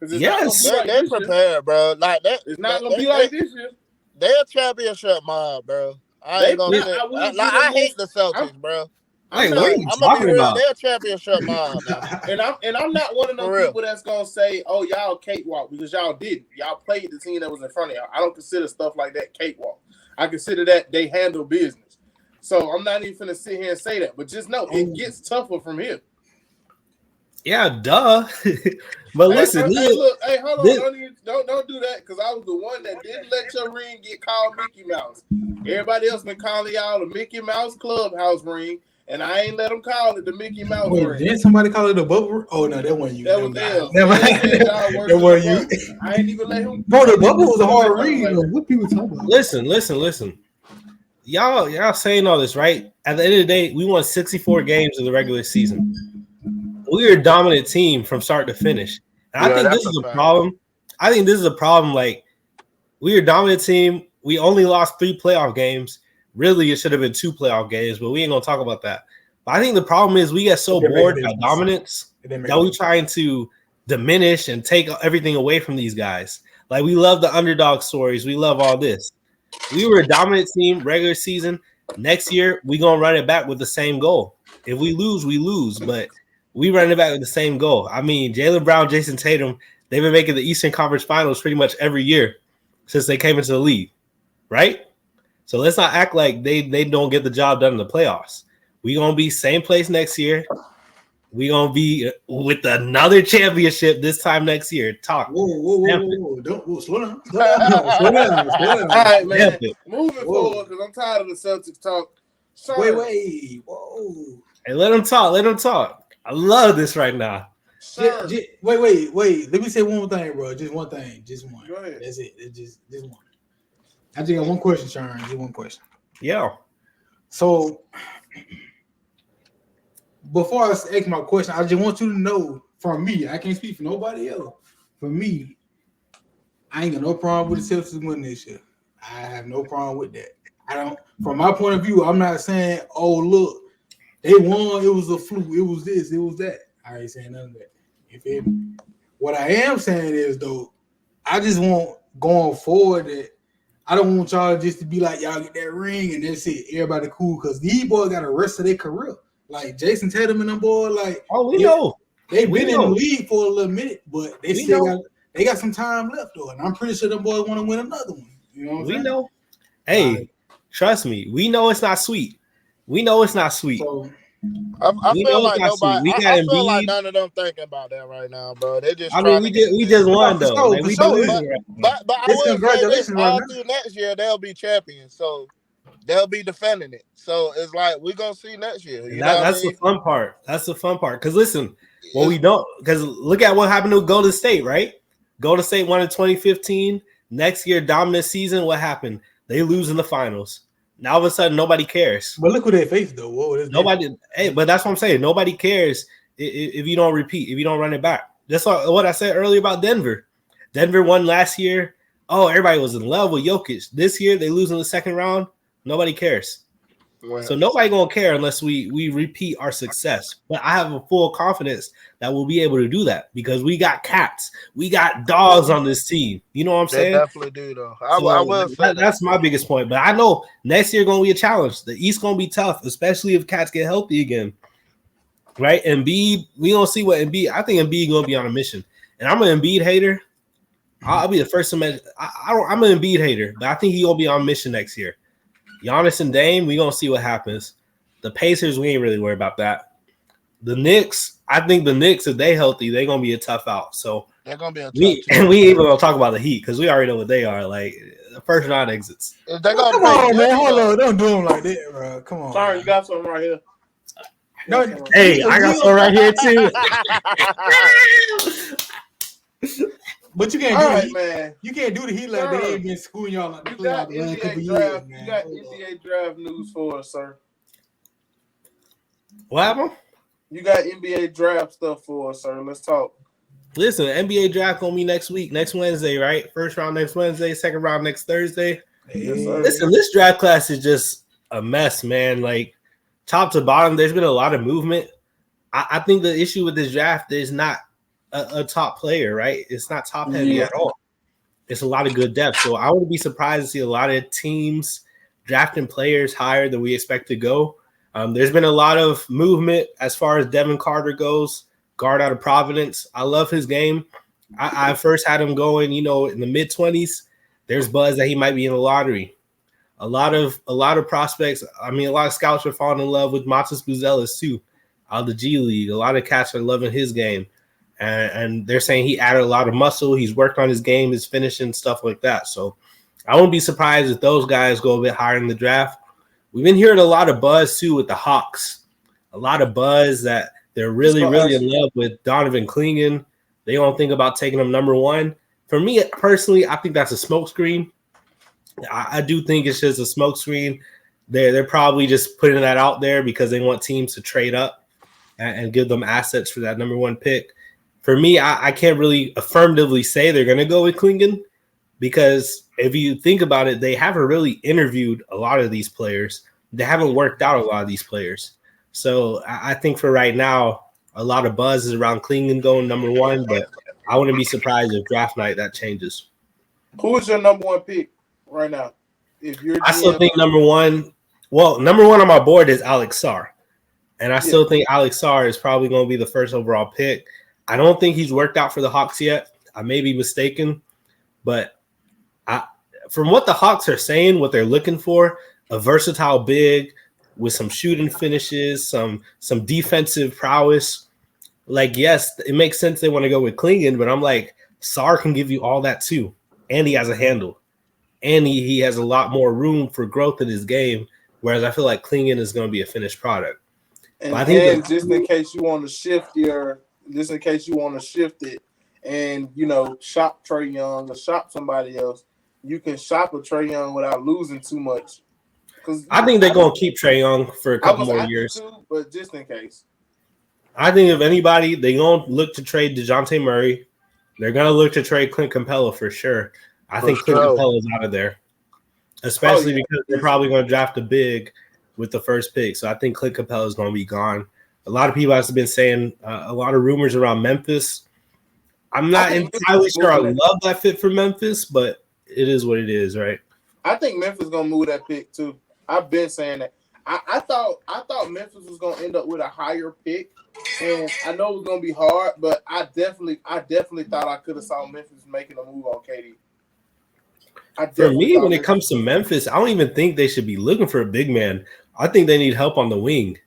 Yes, they're prepared, bro. Like that, it's not gonna be like this year. They're a championship mob, bro. I hate the Celtics, bro. What are you talking about? They're a championship mob, and I'm not one of those people that's gonna say, "Oh, y'all cakewalk," because y'all did. Y'all played the team that was in front of y'all. I don't consider stuff like that cakewalk. I consider that they handle business. So I'm not even gonna sit here and say that, but just know it gets tougher from here. Yeah, duh. But listen, look, hold on, don't do that, because I was the one that didn't let your ring get called Mickey Mouse. Everybody else been calling y'all the Mickey Mouse Clubhouse ring, and I ain't let them call it the Mickey Mouse ring. Didn't somebody call it a bubble ring? Oh no, that wasn't you. That was L. That wasn't you. I ain't even let him. Bro, the bubble was a hard ring. What people talking about? Listen. Y'all saying all this, right? At the end of the day, we won 64 games in the regular season. We were a dominant team from start to finish. And I think this is a problem. I think this is a problem. Like, we were a dominant team. We only lost 3 playoff games. Really, it should have been 2 playoff games, but we ain't going to talk about that. But I think the problem is we get so bored by dominance that we trying to diminish and take everything away from these guys. Like, we love the underdog stories. We love all this. We were a dominant team regular season. Next year, we going to run it back with the same goal. If we lose, we lose. But we run it back with the same goal. I mean, Jaylen Brown, Jason Tatum, they've been making the Eastern Conference Finals pretty much every year since they came into the league, right? So let's not act like they don't get the job done in the playoffs. We're going to be same place next year. We gonna be with another championship this time next year. Talk. Whoa. Don't slow down. Slow down. All right, man. It. Moving forward, because I'm tired of the Celtics talk. Sir, Wait. Whoa. Hey, let him talk. Let him talk. I love this right now. sir. Wait. Let me say one more thing, bro. Just one thing. Just one. Go ahead. That's it. It's just one. I just got one question, Sharon. Just one question. Yeah. So before I ask my question, I just want you to know from me, I can't speak for nobody else. For me, I ain't got no problem with the Celtics winning this year. I have no problem with that. I don't, from my point of view, I'm not saying, oh, look, they won, it was a fluke, it was this, it was that. I ain't saying none of that. You feel me? What I am saying is, though, I just want going forward that I don't want y'all just to be like, y'all get that ring and that's it. Everybody cool, because these boys got the rest of their career. Like Jason Tatum and them boys, like, we know. They've been in the league for a little minute, but they still got some time left, though. And I'm pretty sure them boys want to win another one. You know what I'm saying? Know. Hey, trust me, we know it's not sweet. We know it's not sweet. So, I feel like nobody. I feel like none of them thinking about that right now, bro. They just. We just won though. Like, but I will say this: all through next year, they'll be champions, so they'll be defending it. So it's like we're gonna see next year. That's the fun part. That's the fun part. Because listen, we don't. Because look at what happened to Golden State, right? Golden State won in 2015. Next year, dominant season. What happened? They lose in the finals. Now all of a sudden, nobody cares. But look who they face, though. Whoa, nobody. Hey, but that's what I'm saying. Nobody cares if you don't repeat, if you don't run it back. That's what I said earlier about Denver. Denver won last year. Oh, everybody was in love with Jokic. This year, they lose in the second round. Nobody cares. Wow. So nobody gonna care unless we repeat our success. But I have a full confidence that we'll be able to do that because we got cats, we got dogs on this team. You know what I'm saying? They definitely do, though. I will say that's my biggest point. But I know next year gonna be a challenge. The East gonna be tough, especially if cats get healthy again. Right? Embiid, we gonna see what Embiid. I think Embiid gonna be on a mission, and I'm an Embiid hater. I'll be the first to mention. I'm an Embiid hater, but I think he gonna be on a mission next year. Giannis and Dame, we gonna see what happens. The Pacers, we ain't really worried about that. The Knicks, I think the Knicks, if they healthy, they're gonna be a tough out. So they're gonna be a tough and we ain't even gonna talk about the Heat because we already know what they are. Like the first round exits. Come on, man. Hold on, don't do them like that, bro. Come on. Sorry, you got something right here. No, hey, I got some right here too. But you can't do man. You can't do the Heat like they ain't been schooling y'all like you got NBA draft. You got NBA draft news for us, sir. What happened? You got NBA draft stuff for us, sir. Let's talk. Listen, NBA draft gonna be next week, next Wednesday, right? First round next Wednesday, second round next Thursday. Yes, sir. Listen, this draft class is just a mess, man. Like top to bottom, there's been a lot of movement. I think the issue with this draft is not a top player, right? It's not top heavy at all. It's a lot of good depth. So I wouldn't be surprised to see a lot of teams drafting players higher than we expect to go. There's been a lot of movement as far as Devin Carter goes, guard out of Providence. I love his game. I first had him going, in the mid-20s. There's buzz that he might be in the lottery. A lot of prospects. I mean, a lot of scouts are falling in love with Matas Buzelis too, out of the G League. A lot of cats are loving his game. And they're saying he added a lot of muscle. He's worked on his game, his finishing, stuff like that. So I wouldn't be surprised if those guys go a bit higher in the draft. We've been hearing a lot of buzz, too, with the Hawks. A lot of buzz that they're really in love with Donovan Clingan. They don't think about taking him number one. For me, personally, I think that's a smokescreen. I do think it's just a smokescreen. They're probably just putting that out there because they want teams to trade up and give them assets for that number one pick. For me, I can't really affirmatively say they're going to go with Clingan because if you think about it, they haven't really interviewed a lot of these players. They haven't worked out a lot of these players. So I think for right now, a lot of buzz is around Clingan going number one, but I wouldn't be surprised if draft night that changes. Who is your number one pick right now? I still think number one on my board is Alex Sarr. And I still think Alex Sarr is probably going to be the first overall pick. I don't think he's worked out for the Hawks yet. I may be mistaken, but from what the Hawks are saying, what they're looking for, a versatile big with some shooting finishes, some defensive prowess. like, yes, it makes sense they want to go with Klingon, but I'm like, Sar can give you all that too. And he has a handle. And he has a lot more room for growth in his game. Whereas I feel like Klingon is going to be a finished product. And just in case you want to shift it and, shop Trae Young or shop somebody else, you can shop a Trae Young without losing too much. I think they're going to keep Trae Young for a couple more years. Too, but just in case. I think if anybody, they're going to look to trade DeJounte Murray. They're going to look to trade Clint Capella for sure. I think Clint Capella is out of there. Especially because they're probably going to draft a big with the first pick. So I think Clint Capella is going to be gone. A lot of people have been saying a lot of rumors around Memphis. I'm not entirely sure I love that fit for Memphis, but it is what it is, right? I think Memphis is going to move that pick too. I've been saying that. I thought Memphis was going to end up with a higher pick, and I know it was going to be hard, but I definitely thought I could have saw Memphis making a move on KD. For me, when it comes to Memphis, I don't even think they should be looking for a big man. I think they need help on the wing.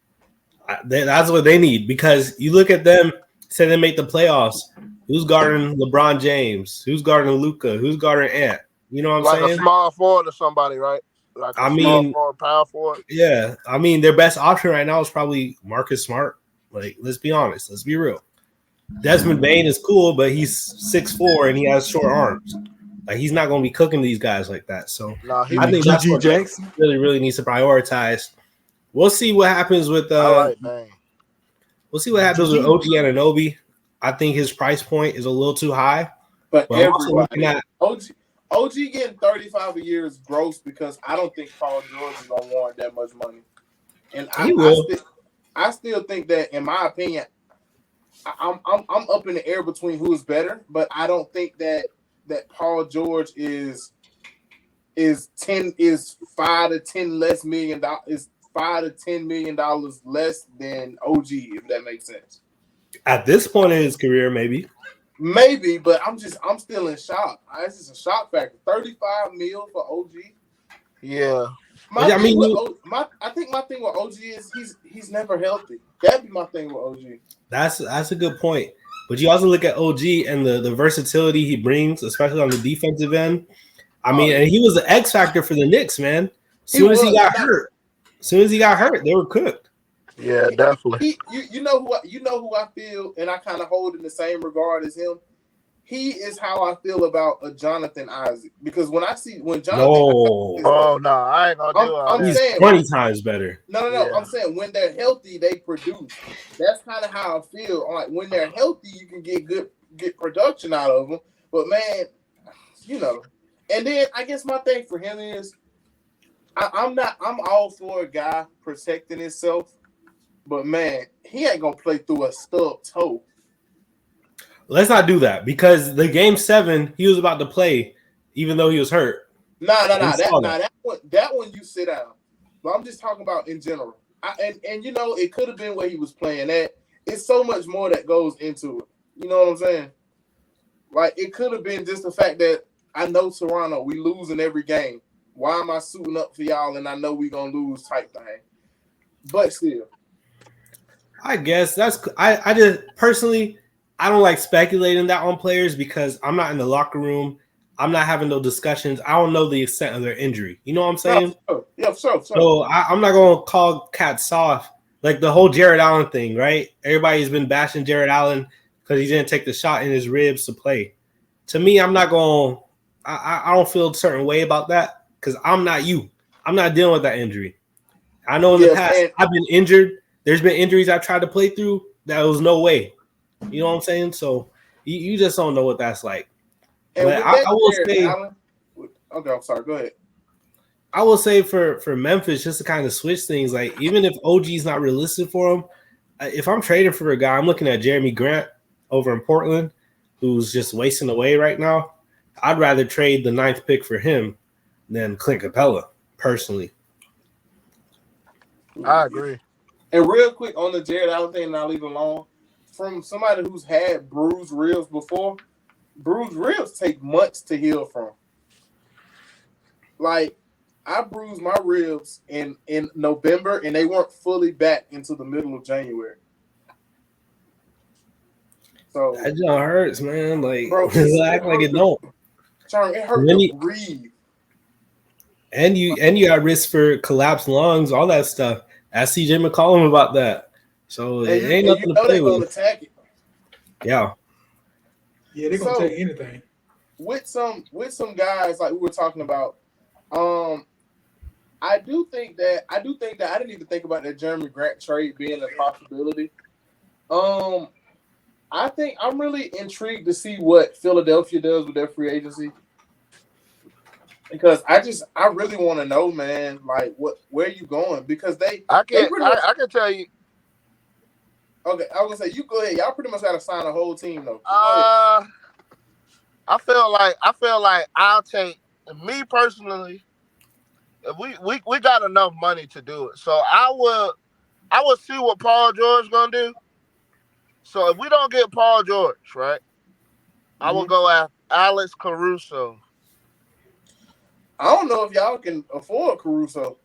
That's what they need, because you look at them, say they make the playoffs. Who's guarding LeBron James? Who's guarding Luka? Who's guarding Ant? You know what I'm saying? Like a small forward or somebody, right? Like a small forward, power forward. Yeah. I mean, their best option right now is probably Marcus Smart. Like, let's be honest. Let's be real. Desmond Bane is cool, but he's 6'4" and he has short arms. Like, he's not going to be cooking these guys like that. So I think that's what Jackson really needs to prioritize. We'll see what happens with we'll see what happens with OG Anunoby. I think his price point is a little too high. But everybody, OG getting 35 a year is gross, because I don't think Paul George is gonna warrant that much money. And I still think that, in my opinion, I'm up in the air between who is better, but I don't think that Paul George is $5 to $10 million is $5 to $10 million less than OG, if that makes sense. At this point in his career, maybe, but I'm still in shock. It's just a shock factor. 35 mil for OG. Yeah. I think my thing with OG is he's never healthy. That'd be my thing with OG. That's a good point. But you also look at OG and the versatility he brings, especially on the defensive end. I mean, and he was the X factor for the Knicks, man. As soon as he got hurt, they were cooked. Yeah, definitely. You know who I feel, and I kind of hold in the same regard as him. He is how I feel about a Jonathan Isaac, because when Jonathan, I ain't gonna do it. I'm saying 20 times better. No. Yeah. I'm saying when they're healthy, they produce. That's kind of how I feel. Like, when they're healthy, you can get production out of them. But man, And then I guess my thing for him is, I'm all for a guy protecting himself. But man, he ain't gonna play through a stub toe. Let's not do that, because the game 7 he was about to play, even though he was hurt. That one you sit down. But I'm just talking about in general. It could have been where he was playing at. It's so much more that goes into it. You know what I'm saying? Like, it could have been just the fact that I know Toronto, we losing every game. Why am I suiting up for y'all and I know we gonna lose type thing? But still. I guess I just personally, I don't like speculating that on players, because I'm not in the locker room. I'm not having no discussions. I don't know the extent of their injury. You know what I'm saying? Yeah, sure. So I'm not going to call cats soft. Like the whole Jared Allen thing, right? Everybody's been bashing Jared Allen because he didn't take the shot in his ribs to play. To me, I'm not going – I don't feel a certain way about that, because I'm not you. I'm not dealing with that injury. I know in the past I've been injured. There's been injuries I tried to play through that was no way. You know what I'm saying? So you just don't know what that's like. And but I will say, okay, I'm sorry. Go ahead. I will say for Memphis, just to kind of switch things, like, even if OG's not realistic for him, if I'm trading for a guy, I'm looking at Jeremy Grant over in Portland, who's just wasting away right now. I'd rather trade the 9th pick for him than Clint Capella, personally. I agree. And real quick on the Jared Allen thing, and I'll leave it alone. From somebody who's had bruised ribs before, bruised ribs take months to heal from. Like, I bruised my ribs in November, and they weren't fully back until the middle of January. So that just hurts, man. Like, bro, act like it don't. It hurt to breathe. And you got risk for collapsed lungs, all that stuff. Ask CJ McCollum about that. So it ain't nothing to play with. Attack it. Yeah. Yeah, they're gonna take anything. With some guys like we were talking about, I do think that I didn't even think about that Jeremy Grant trade being a possibility. I think I'm really intrigued to see what Philadelphia does with their free agency. Because I really want to know, man, like where you going? Because I can tell you. Okay, I was gonna say you go ahead. Y'all pretty much got to sign a whole team though. I feel like I'll take me personally. We got enough money to do it, so I will see what Paul George gonna do. So if we don't get Paul George, right, I will go after Alex Caruso. I don't know if y'all can afford Caruso.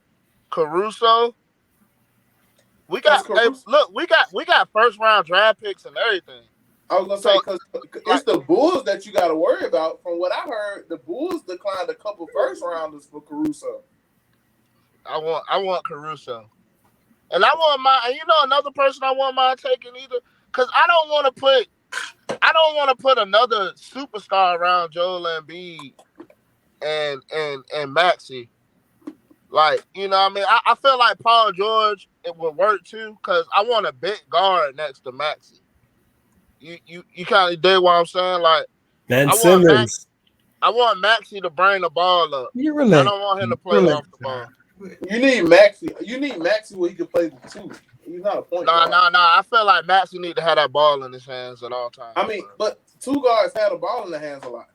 We got we got first round draft picks and everything. I was gonna say because it's the Bulls that you got to worry about. From what I heard, the Bulls declined a couple first rounders for Caruso. I want Caruso, and I want another person I want mine taking either because I don't want to put another superstar around Joel Embiid and Maxey. Like, you know what I mean? I feel like Paul George, it would work too, because I want a big guard next to Maxey. You kind of dig what I'm saying? Like, Simmons. I want Maxey to bring the ball up. You relax. I don't want him to play off the ball. You need Maxey. You need Maxey where he can play with two. He's not a point guard. No. I feel like Maxey need to have that ball in his hands at all times. I mean, but two guards have the ball in their hands a lot.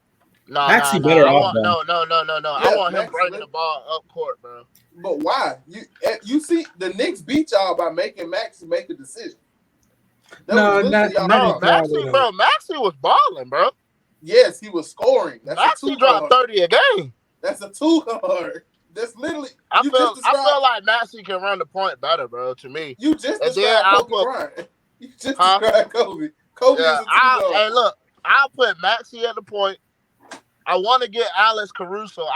No. Better off. No. Yeah, I want him bringing the ball up court, bro. But why? You see, the Knicks beat y'all by making Maxey make a decision. Maxey was balling, bro. Yes, he was scoring. Maxey dropped 30 a game. That's a 2 guard. That's literally. I feel like Maxey can run the point better, bro. To me, you just described Kobe Bryant. You just described Kobe. Kobe is a 2 guard. Hey, look, I'll put Maxey at the point. I want to get Alex Caruso.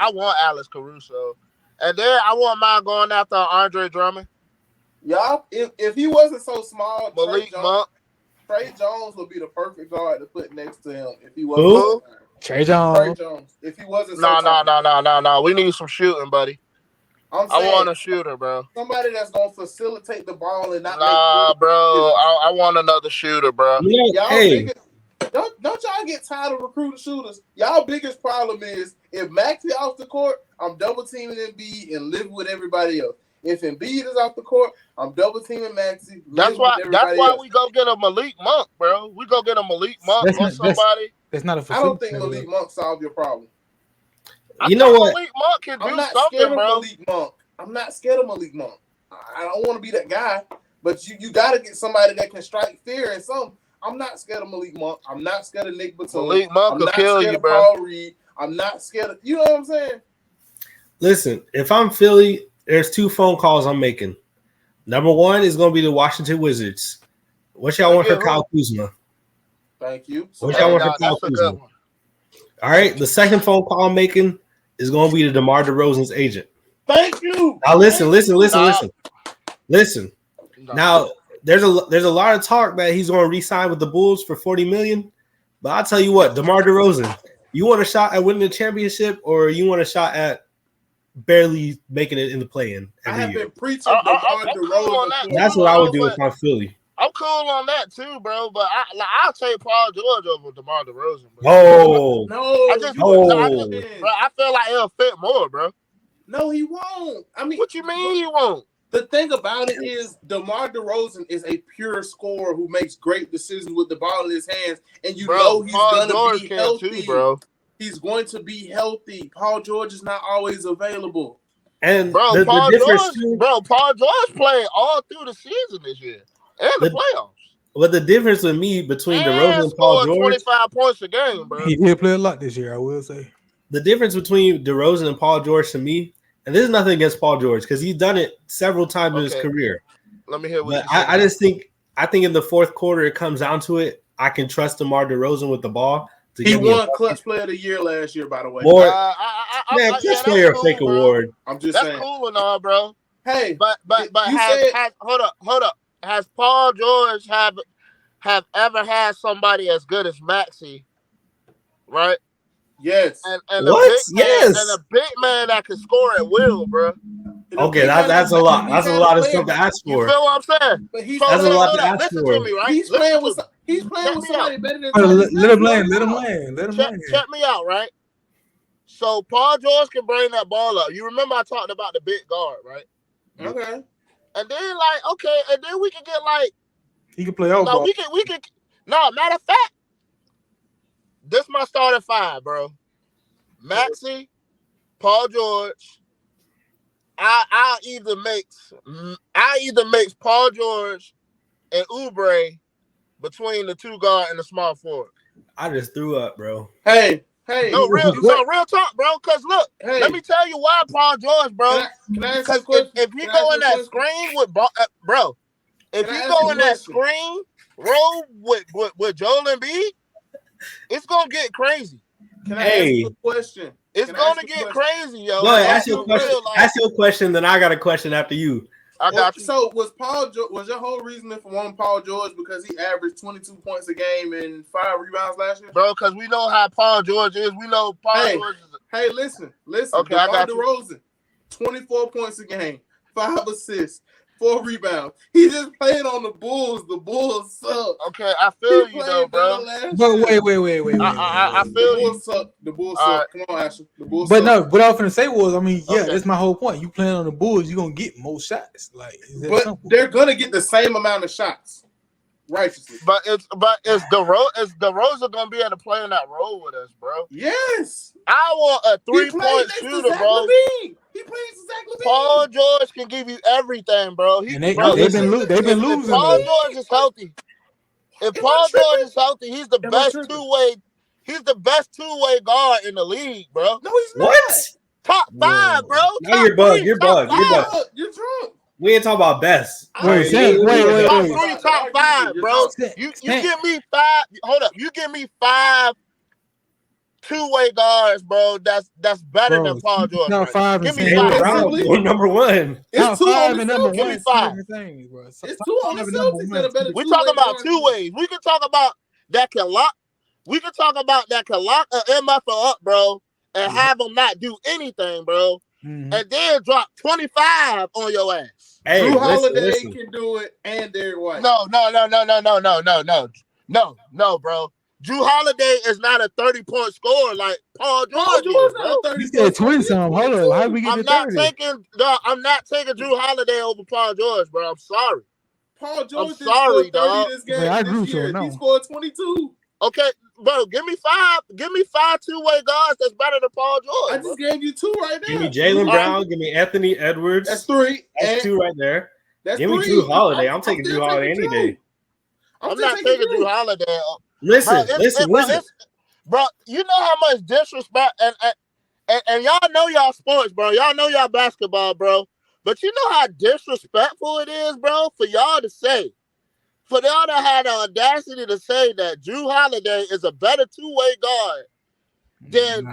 And then I want mine going after Andre Drummond. Y'all, if he wasn't so small, Malik Monk. Trey Jones would be the perfect guard to put next to him if he wasn't. Trey Jones. If he wasn't. No. We need some shooting, buddy. I want a shooter, bro. Somebody that's gonna facilitate the ball and not. Bro. I want another shooter, bro. Y'all don't y'all get tired of recruiting shooters? Y'all biggest problem is if Maxey off the court, I'm double teaming Embiid and live with everybody else. If Embiid is off the court, I'm double teaming Maxey. That's why we go get a Malik Monk, bro. We go get a Malik Monk or somebody. That's not a. I don't think Malik Monk solved your problem. You know what? Malik Monk can do something, bro. I'm not scared of Malik Monk. I don't want to be that guy, but you got to get somebody that can strike fear and something. I'm not scared of Malik Monk. I'm not scared of Nick Batum. Malik Monk will kill you, bro. Paul Reed. I'm not scared of. You know what I'm saying? Listen, if I'm Philly, there's 2 phone calls I'm making. Number 1 is going to be the Washington Wizards. What y'all want for Kyle Kuzma? Thank you. What y'all want for Kyle Kuzma? All right. The second phone call I'm making is going to be to DeMar DeRozan's agent. Thank you. Now listen. Now there's a lot of talk that he's going to re-sign with the Bulls for $40 million. But I'll tell you what, DeMar DeRozan, you want a shot at winning the championship, or you want a shot at barely making it in the play-in? I have been preaching DeMar DeRozan. That's what I would do if I'm Philly. I'm cool on that too, bro. But I'll take Paul George over DeMar DeRozan. Bro. Bro, I feel like he'll fit more, bro. No, he won't. I mean, what you mean he won't? The thing about it is DeMar DeRozan is a pure scorer who makes great decisions with the ball in his hands, and he's going to be healthy. Too, bro. He's going to be healthy. Paul George is not always available. And Paul George played all through the season this year and the playoffs. But the difference with me between DeRozan and Paul George, 25 points a game, bro. He did play a lot this year, I will say. The difference between DeRozan and Paul George to me, and this is nothing against Paul George because he's done it several times in his career. Let me hear what I think in the fourth quarter it comes down to it. I can trust DeMar DeRozan with the ball. He won Clutch Player of the Year last year, by the way. More, Clutch Player cool, fake bro. award. I'm just that's saying. cool and all, bro. Hey, but hold up. Has Paul George have ever had somebody as good as Maxey? Right? Yes. And what? A big man that can score at will, bro. Okay, that's a lot. That's a lot of stuff to ask for. You feel what I'm saying? But that's a lot to ask listen for. To me, right? He's playing with somebody better than Tony. Let him land. Check me out, right? So Paul George can bring that ball up. You remember I talked about the big guard, right? Okay. And then and then we can get he can play all ball. We can. No, matter of fact, this my starting five, bro. Maxey, Paul George. I either makes Paul George and Oubre between the two guard and the small forward. I just threw up, bro. Hey. No, real talk, bro. Because look, let me tell you why Paul George, bro. Because if he go in that screen with bro, if he go in that screen roll with Joel Embiid, it's gonna get crazy. Can I ask you a question? It's gonna get crazy, yo. Go ahead, ask your question. Ask your question, then I got a question after you. I got you. So was your whole reasoning for wanting Paul George because he averaged 22 points a game and 5 rebounds last year? Bro, because we know how Paul George is. We know Paul George is. Hey, listen. Okay, I got DeRozan, 24 points a game, 5 assists, 4 rebounds. He just played on the Bulls. The Bulls suck. Okay, I feel you though, bro. But wait. I feel you. The Bulls suck. Come on, Asher. The Bulls suck. No, what I was gonna say was, that's my whole point. You playing on the Bulls, you're gonna get more shots. They're gonna get the same amount of shots. Righteously. But is DeRozan gonna be able to play in that role with us, bro? Yes. I want a 3-point shooter, bro. He plays exactly. Paul George can give you everything, bro. They've been losing. If Paul George is healthy, he's the best two-way. He's the best two-way guard in the league, bro. No, he's not. What? Top 5, bro. No, you're bugged. You're bugged. You're drunk. We ain't talking about best. Wait. Top 5, bro. You give me 5. Hold up. You give me 5 two-way guards, bro. That's better than Paul George. Top 5. Give me 5. We're number 1. It's 2 on the Celtics. Give me 5. It's 2 on the Celtics that are better. We're talking about 2 ways. We can talk about that can lock. We can talk about that can lock an MFer up, bro, and have them not do anything, bro, and then drop 25 on your ass. Hey, Drew Holiday can do it, and Derrick White. No, bro. Drew Holiday is not a 30-point scorer like Paul George is, bro. He said twin some. Hold on, how we get to 30? I'm not taking Drew Holiday over Paul George, bro. I'm sorry. Paul George scored 30 dog. This game I agree this year. with you. He scored 22. Okay, bro, give me 5 two-way guards that's better than Paul George. I just gave you 2 right now. Give me Jaylen Brown. Give me Anthony Edwards. That's 3. That's 2 right there. That's give 3. me Drew Holiday. I'm taking Drew Holiday any day. I'm not taking Drew Holiday. Listen. Bro, you know how much disrespect and y'all know y'all sports, bro. Y'all know y'all basketball, bro. But you know how disrespectful it is, bro, for y'all to say. For y'all to have the audacity to say that Drew Holiday is a better two-way guard than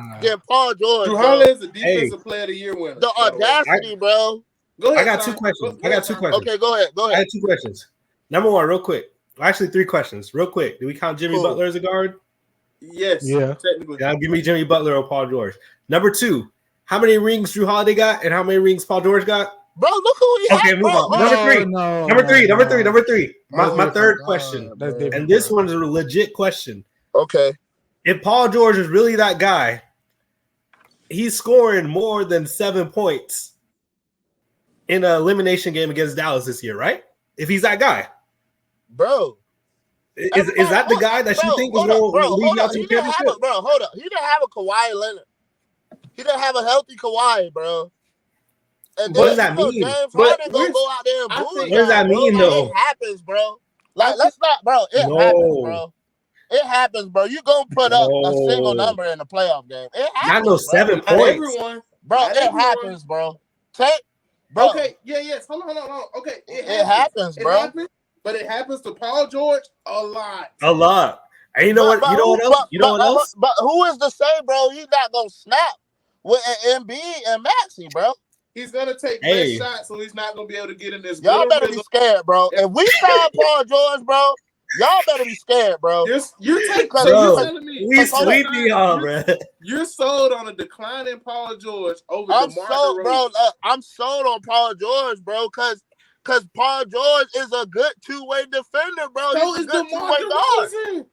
Paul George. Drew Holiday is a defensive player of the year winner. The audacity, bro. Go ahead. I got 2 questions. Okay, go ahead. I had 2 questions. Number 1, real quick. Actually, 3 questions. Real quick. Do we count Jimmy Butler as a guard? Yes. Yeah. Technically. Yeah, give me Jimmy Butler or Paul George. Number 2, how many rings Drew Holiday got and how many rings Paul George got? Bro, look who he has. Okay, move on. Number 3. My third question. And this one is a legit question. Okay. If Paul George is really that guy, he's scoring more than 7 points in an elimination game against Dallas this year, right? If he's that guy. Bro. Is that the guy that you think is going to lead out to the championship? Bro, hold up. He didn't have a Kawhi Leonard. He didn't have a healthy Kawhi, bro. And what does that mean? James Harden gonna go out there and boo. What does that mean, though? It happens, bro. Like, let's not, bro. It happens, bro. It happens, bro. You gonna put up a single number in a playoff game. It happens. Not no 7 points. Everyone. Bro, it happens, bro. Bro. Okay, yes. Hold on. Okay. It happens, bro. But it happens to Paul George a lot. A lot. And you know what? You know what else? You know what else? But who is to say, bro? He's not gonna snap with an Embiid and Maxey, bro. He's gonna take less shots, so he's not gonna be able to get in this. Y'all better be scared, bro. If we sign Paul George, bro, y'all better be scared, bro. You're telling me we sweeping y'all, bro. You're sold on a declining Paul George over I'm DeMar sold, DeRozan. bro. I'm sold on Paul George, bro, because Paul George is a good two-way defender, bro. So He's is a good DeMar two-way guard. DeRozan.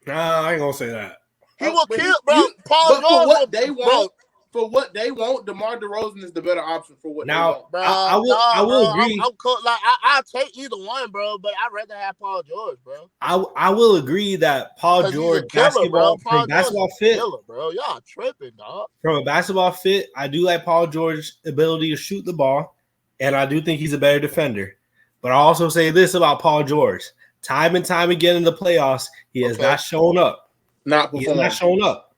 Nah, I ain't gonna say that. He will kill, bro. Paul George for what will, they want. For what they want, DeMar DeRozan is the better option for what they want. Bro, I will agree. I'm cool. Like I'll take either one, bro. But I'd rather have Paul George, bro. I will agree that Paul George basketball fit, killer, bro. Y'all tripping, dog. From a basketball fit, I do like Paul George's ability to shoot the ball, and I do think he's a better defender. But I also say this about Paul George: time and time again in the playoffs, he has not shown up. He has not shown up.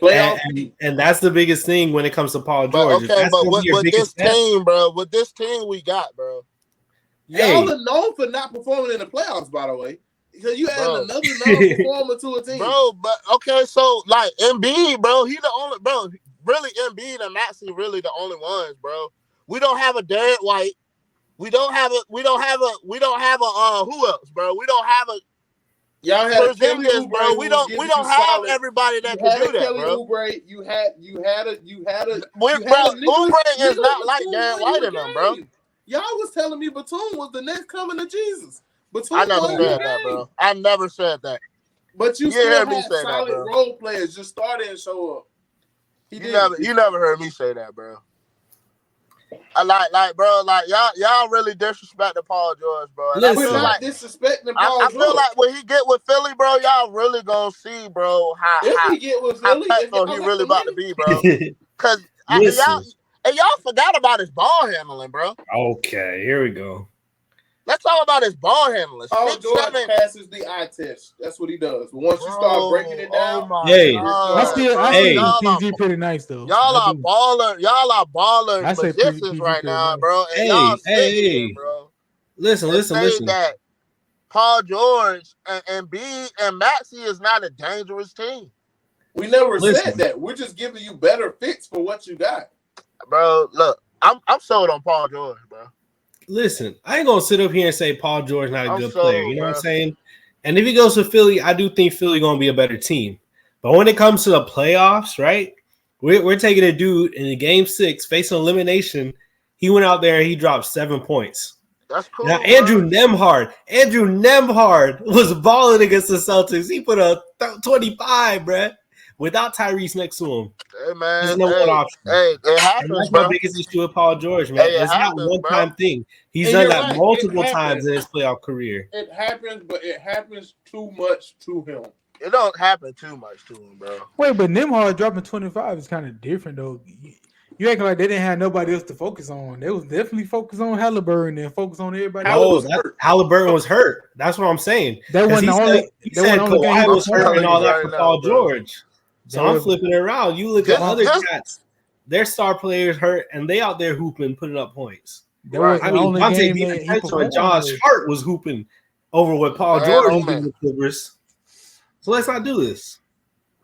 And that's the biggest thing when it comes to Paul George. But with this team, bro, with this team we got, bro. Y'all are known for not performing in the playoffs, by the way. Because you add another non-performer to a team. Bro, but okay, so like Embiid, bro, he the only really Embiid and Maxey really the only ones, bro. We don't have a Derek White. We don't have a who else, bro? We don't have a Y'all had Porzingis, bro. We don't have everybody that can do that, bro. You had a Oubre is not like Derek White in them, bro. Y'all was telling me Batum was the next coming to Jesus. Batum I never said that, bro. I never said that. But you still had solid role players just started and show up. You never heard me say that, bro. I like, bro, like y'all really disrespect Paul George, bro. We're not disrespecting Paul George. I feel like when he get with Philly, bro, y'all really gonna see, bro, how he get with Philly, he really about to be, bro. Because y'all forgot about his ball handling, bro. Okay, here we go. Let's talk about his ball handling. Paul George passes the eye test. That's what he does. But once you start breaking it down, I still PG pretty nice though. Y'all are baller positions right now, bro. And y'all saying, bro. Listen. That Paul George and Embiid and Maxey is not a dangerous team. We never said that. We're just giving you better fits for what you got, bro. Look, I'm sold on Paul George, bro. Listen, I ain't gonna sit up here and say Paul George not a good player. You know what I'm saying? And if he goes to Philly, I do think Philly gonna be a better team. But when it comes to the playoffs, right? We're taking a dude in the game 6 facing elimination. He went out there and he dropped 7 points. That's cool. Now Andrew Nembhard was balling against the Celtics. He put a 25, bruh. Without Tyrese next to him. Hey, man. There's no one option. Hey, it happens, and that's bro. my biggest issue with Paul George, man. It's not a one-time thing. He's done that multiple times in his playoff career. It happens, but it happens too much to him. It don't happen too much to him, bro. Wait, but Nembhard dropping 25 is kind of different, though. You acting like they didn't have nobody else to focus on. They was definitely focused on Halliburton and focus on everybody else. Halliburton was hurt. That's what I'm saying. That wasn't the only. He said Kawhi was hurt and all that for Paul George. So I'm flipping it around. You look at other cats, their star players hurt, and they out there hooping, putting up points. I mean, Devontae DiVincenzo and Josh Hart was hooping over what Paul George was doing with Clippers. So let's not do this.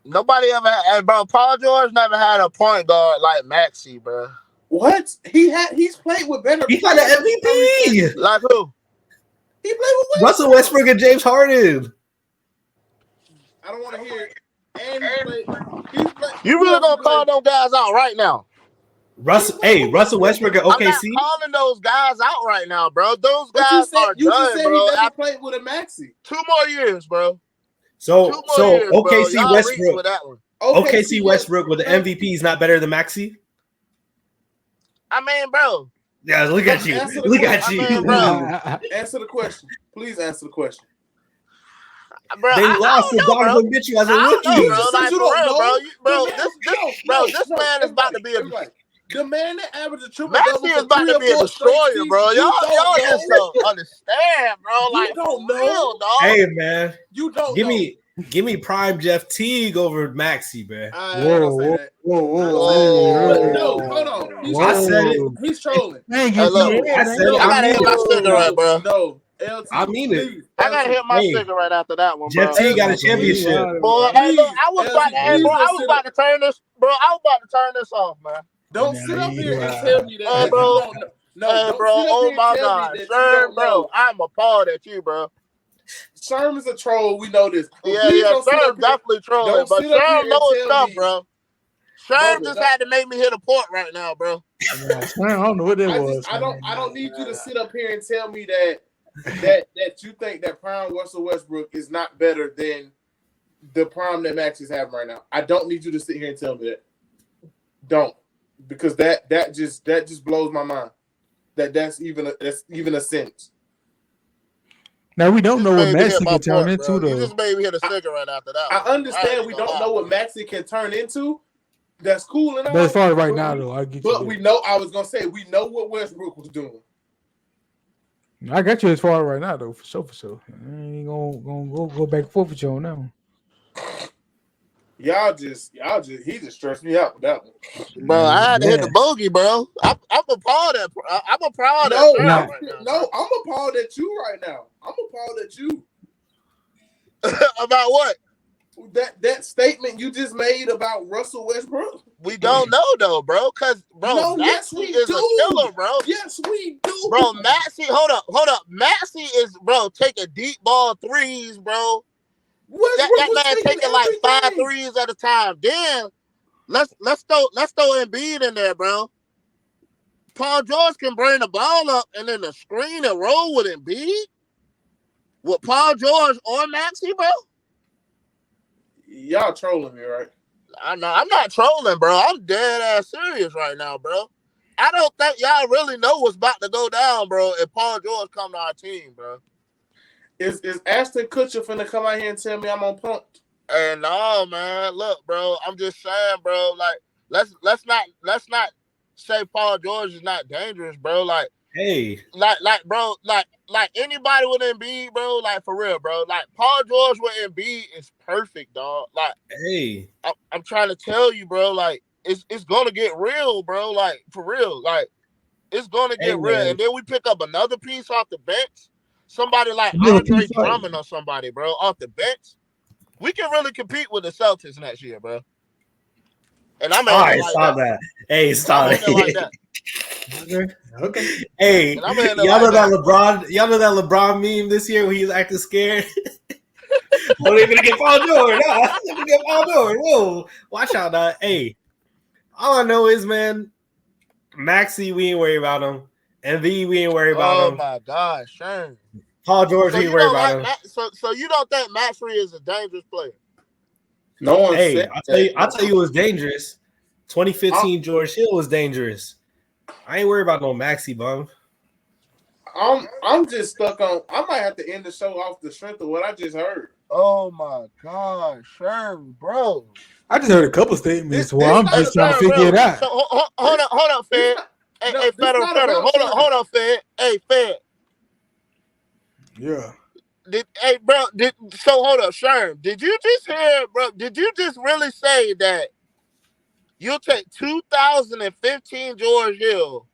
Nobody ever had, bro. Paul George never had a point guard like Maxey, bro. What? He's played with better. He got an MVP. Like who? He played with Russell Westbrook and James Harden. I don't want to hear it. And you really gonna call those guys out right now? Russell Westbrook at OKC. I'm not calling those guys out right now, bro. Those guys are done, bro. I played with a Maxey. 2 more years, bro. So OKC Westbrook. OKC Westbrook with the MVP is not better than Maxey. I mean, bro. Yeah, look at you. Look at you. Answer the question. Please answer the question. Bro, they lost to Donovan Mitchell as a rookie. This man is about to be a. The man that averaged a triple double is about to be a destroyer, bro. Y'all just don't understand, bro. Like, you don't know, real, dog. Hey, man, you don't give me prime Jeff Teague over Maxey, man. Whoa. No, hold on. I said it. He's trolling. Hey, look, I gotta hit my cigarette, bro. No. LT, I mean it. please. I gotta LT, hit my Hey, cigarette after that one, Jeff bro. T got a He championship. wildin', Boy, bro. hey, look, I was LT, about to, hey, please bro, I don't was sit about up. to turn this, bro. I was about to turn this off, man. Don't Nah, sit up he here and wild. tell me that, Hey, that bro. you don't know. No, Hey, don't bro. sit up Oh here my and tell God, me that you Sherm, don't bro. know. I'm appalled at you, bro. Sherm is a troll. We know this. But Yeah, please yeah. don't sit Sherm up here. definitely trolling, Don't but sit up here Sherm and know his tell stuff, me, bro. Sherm Bubba, just had to make me hit a port right now, bro. Nah, I don't know what that was. I don't need you to man. sit up here and tell me that you think that prime Russell Westbrook is not better than the prime that Max is having right now. I don't need you to sit here and tell me that. Don't, because that just blows my mind. That's even a sentence. Now we don't Just know what made me hit Maxi my can turn port, into bro. You though. just made me hit a cigarette after that I one. understand we don't know what Maxi can turn into. That's cool and all. But as far as right now though, I get you. But we know. I was gonna say we know what Westbrook was doing. I got you as far as right now though, for sure, for sure. I ain't gonna go back and forth with you on that one. Y'all just he just stressed me out with that one. Bro, I had to hit the Yeah. bogey, bro. I'm appalled at. I'm appalled No, at Sherm Nah. right now. no, I'm appalled at you right now. I'm appalled at you. About what? That statement you just made about Russell Westbrook. We don't know though, bro. Cause bro, No, Maxey yes, we is do. a killer, bro. Yes, we do. Bro, Maxey, hold up. Maxey is, bro, taking deep ball threes, bro. Westbrook That was man taking like 5 everything. threes at a time. Then let's throw Embiid in there, bro. Paul George can bring the ball up and then the screen and roll with Embiid. With Paul George or Maxey, bro. Y'all trolling me, right? I know I'm not trolling, bro. I'm dead ass serious right now, bro. I don't think y'all really know what's about to go down, bro, if Paul George come to our team, bro. Is Ashton Kutcher finna come out here and tell me I'm on point? And no, man. Look, bro. I'm just saying, bro. Like, let's not say Paul George is not dangerous, bro. Like, Hey, bro. Like anybody with Embiid, bro. Like for real, bro. Like Paul George with Embiid is perfect, dog. Like, hey. I'm trying to tell you, bro. Like, it's gonna get real, bro. Like for real, like it's gonna get real. Man. And then we pick up another piece off the bench, somebody like Yeah, Andre he's fine. Drummond or somebody, bro, off the bench. We can really compete with the Celtics next year, bro. And I'm I in it like saw that. that. Hey, I'm stop in it like that. Okay. Hey, And I'm in it y'all know like that that. LeBron. Y'all know that LeBron meme this year when he was acting scared. Oh, they're gonna get Paul George. No, they're gonna get Paul George. Whoa, watch out, dog. Hey, all I know is, man, Maxey, we ain't worried about him. MV, we ain't worried about Oh him. my gosh, Shane. Paul George, So we you ain't worried don't about like him. so you don't think Maxey is a dangerous player? No one Hey, said I'll tell you, it was dangerous. 2015 George Hill was dangerous. I ain't worried about no Maxey bum. I'm just stuck on. I might have to end the show off the strength of what I just heard. Oh my gosh, Shane, bro. I just heard a couple statements This where I'm not just a trying to bad figure it out. So hold up, Fed. Hey, Federal. Hold on, Fed. Hey, Fed. Yeah. So hold up, Sherm. Did you just hear, bro? Did you just really say that you'll take 2015 George Hill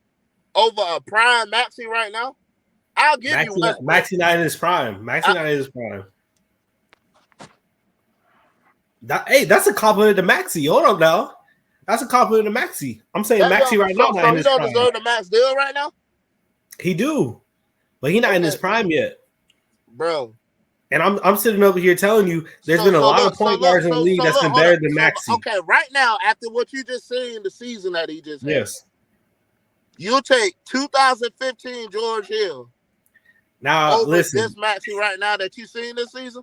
over a prime Maxey right now? I'll give you Westbrook. Maxey not in his prime. Maxey not in his prime. That's a compliment to Maxey. Hold up now. That's a compliment to Maxey. I'm saying Maxey right now not in his prime. So he don't deserve the max deal right now? He do. But he not in his prime yet. Bro. And I'm sitting over here telling you there's been a lot of point guards in the league that's been better than Maxey. Okay, right now, after what you just seen the season that he just had, yes, you'll take 2015 George Hill now over listen. this Maxey right now that you seen this season?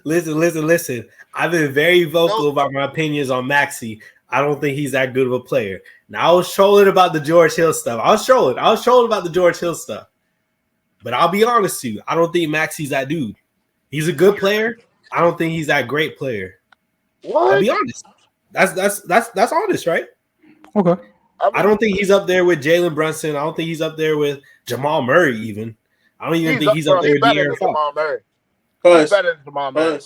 Listen. I've been very vocal about my opinions on Maxey. I don't think he's that good of a player. Now I was trolling about the George Hill stuff. I was trolling about the George Hill stuff. But I'll be honest with you, I don't think Maxey's that dude. He's a good player. I don't think he's that great player. What? I'll be honest. That's honest, right? Okay. I don't think he's up there with Jalen Brunson. I don't think he's up there with Jamal Murray even. I don't even think he's up there with De'Aaron Fox. Jamal Murray. Hush. He's better than Jamal Murray.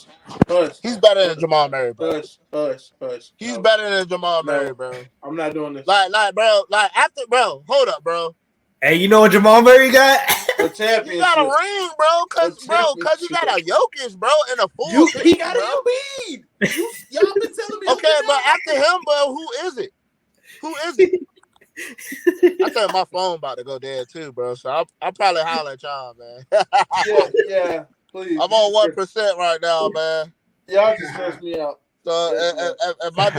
Hush. He's better than Jamal Murray, bro. Hush. He's better than Jamal Murray, bro. I'm not doing this. Like, bro. Like, after, bro. Hold up, bro. Hey, you know what Jamal Murray got? A championship. You got a ring, bro, cause you got a Jokic, bro, and a full team, he got bro. an Embiid. Y'all been telling me. Okay, but after him, bro, who is it? I think my phone about to go dead too, bro. So I'll probably holler at y'all, man. yeah, please. I'm on 1% right now, man. Y'all just stress me out. So if my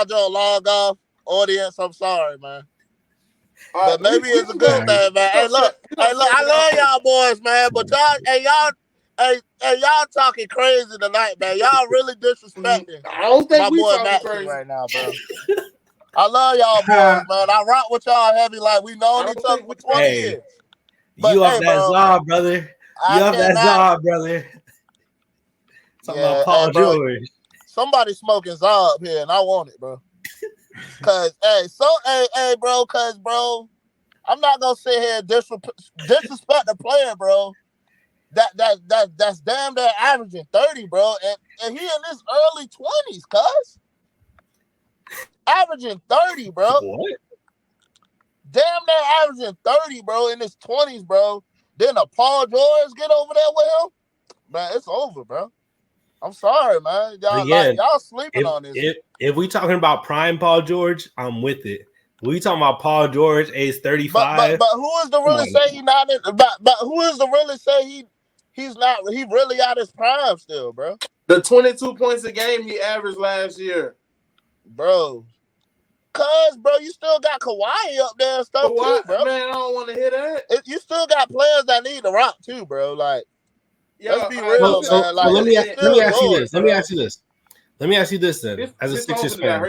joke log off, audience, I'm sorry, man. But maybe it's a good thing, man. Hey, look, I love y'all boys, man. But y'all talking crazy tonight, man. Y'all really disrespecting I don't think my we boy talking Maxie crazy right now, bro. I love y'all boys, man. I rock with y'all heavy like we known each other for 20 years. But, you off that Zaw, brother. You off that Zaw, brother. Talking about Paul George. Somebody smoking Zaw up here, and I want it, bro. Cause bro, I'm not gonna sit here and disrespect the player, bro. That's damn near averaging 30, bro, and he in his early 20s, cuz averaging 30, bro. What? Damn near averaging 30, bro, in his 20s, bro. Then a Paul George get over there with him, man. It's over, bro. I'm sorry, man. Y'all sleeping on this. If we talking about prime Paul George, I'm with it. We talking about Paul George, age 35. But who is to really say he's not? But who is to really say he's not? He really out his prime still, bro. The 22 points a game he averaged last year, bro. Cause, bro, you still got Kawhi up there and stuff too, bro. Man, I don't want to hear that. You still got players that need to rock too, bro. Like, let's be real, man. Like, let me ask you this. Let me ask you this then. As a Sixers fan,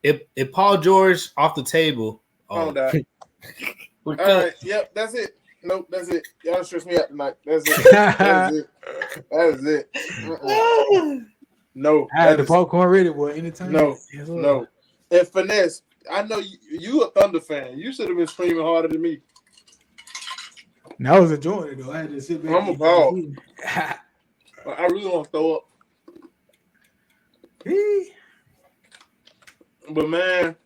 if Paul George off the table, All right, yep, that's it. Nope, that's it. Y'all stress me out tonight. That's it. That is it. No, I had the popcorn ready, boy. Anytime. No. And Finesse, I know you a Thunder fan. You should have been screaming harder than me. I was enjoying it though. I had to sit back. I'm a ball. I really want to throw up. But man,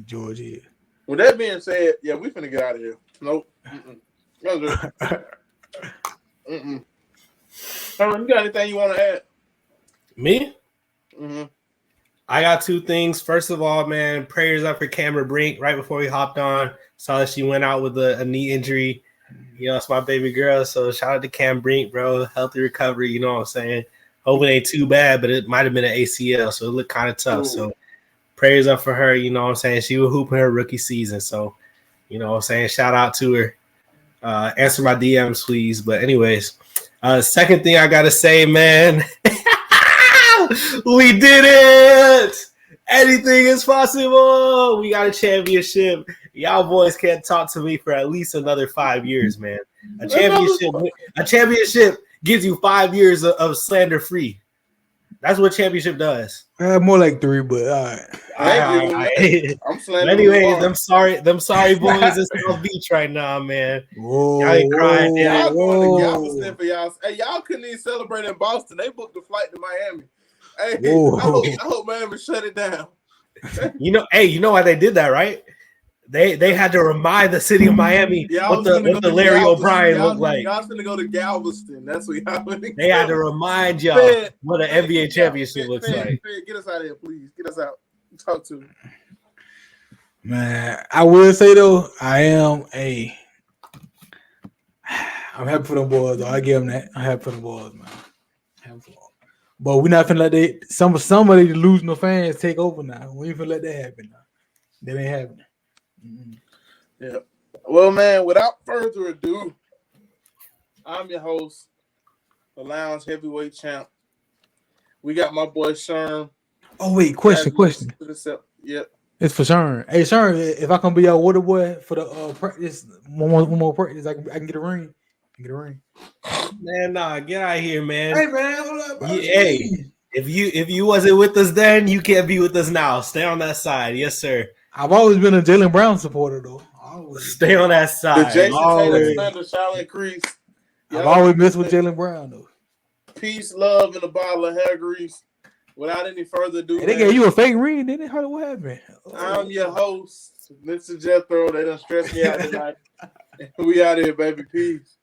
George here. With that being said, yeah, we finna get out of here. Nope. Herman, you got anything you want to add? Me? Mm-hmm. I got two things. First of all, man, prayers up for Cameron Brink. Right before we hopped on, saw that she went out with a knee injury. You know, it's my baby girl. So shout out to Cam Brink, bro. Healthy recovery. You know what I'm saying? Hope it ain't too bad, but it might have been an ACL, so it looked kind of tough. Ooh. So prayers up for her. You know what I'm saying? She was hooping her rookie season. So, you know what I'm saying? Shout out to her. Answer my DMs, please. But anyways, second thing I got to say, man. We did it! Anything is possible. We got a championship. Y'all boys can't talk to me for at least another 5 years, man. A championship gives you 5 years of slander free. That's what championship does. More like 3, but all right. I'm slandering. Anyways, them sorry boys in South Beach right now, man. Whoa, y'all ain't crying. Y'all going to Galveston for y'all. Hey, y'all couldn't even celebrate in Boston. They booked a flight to Miami. Hey, I hope Miami shut it down. You know why they did that, right? They had to remind the city of Miami what the Larry O'Brien looked like. Y'all finna go to Galveston. That's what y'all. They had to remind y'all what an NBA championship looks like. Get us out of here, please. Get us out. Talk to me. Man, I will say though, I'm happy for them boys. Though I give them that. I'm happy for them boys, man. But we're not finna let somebody losing the fans take over now. We ain't finna let that happen now. That ain't happening. Mm-hmm. Yeah. Well, man, without further ado, I'm your host, the Lounge Heavyweight Champ. We got my boy Sherm. Oh wait, question. Yep. It's for Sherm. Hey Sherm, if I can be your water boy for the practice, one more practice, I can get a ring. Man, nah, get out of here, man. Hey man, hold up, bro. Hey, if you wasn't with us then, you can't be with us now. Stay on that side, yes, sir. I've always been a Jaylen Brown supporter though. Stay on that side. The Jason Taylor slander shall increase. I've always messed with Jaylen Brown though. Peace, love, and a bottle of hair grease. Without any further ado, they gave you a fake ring, didn't they? What happened? I'm your host, Mr. Jethro. They done stressed me out tonight. We out here, baby. Peace.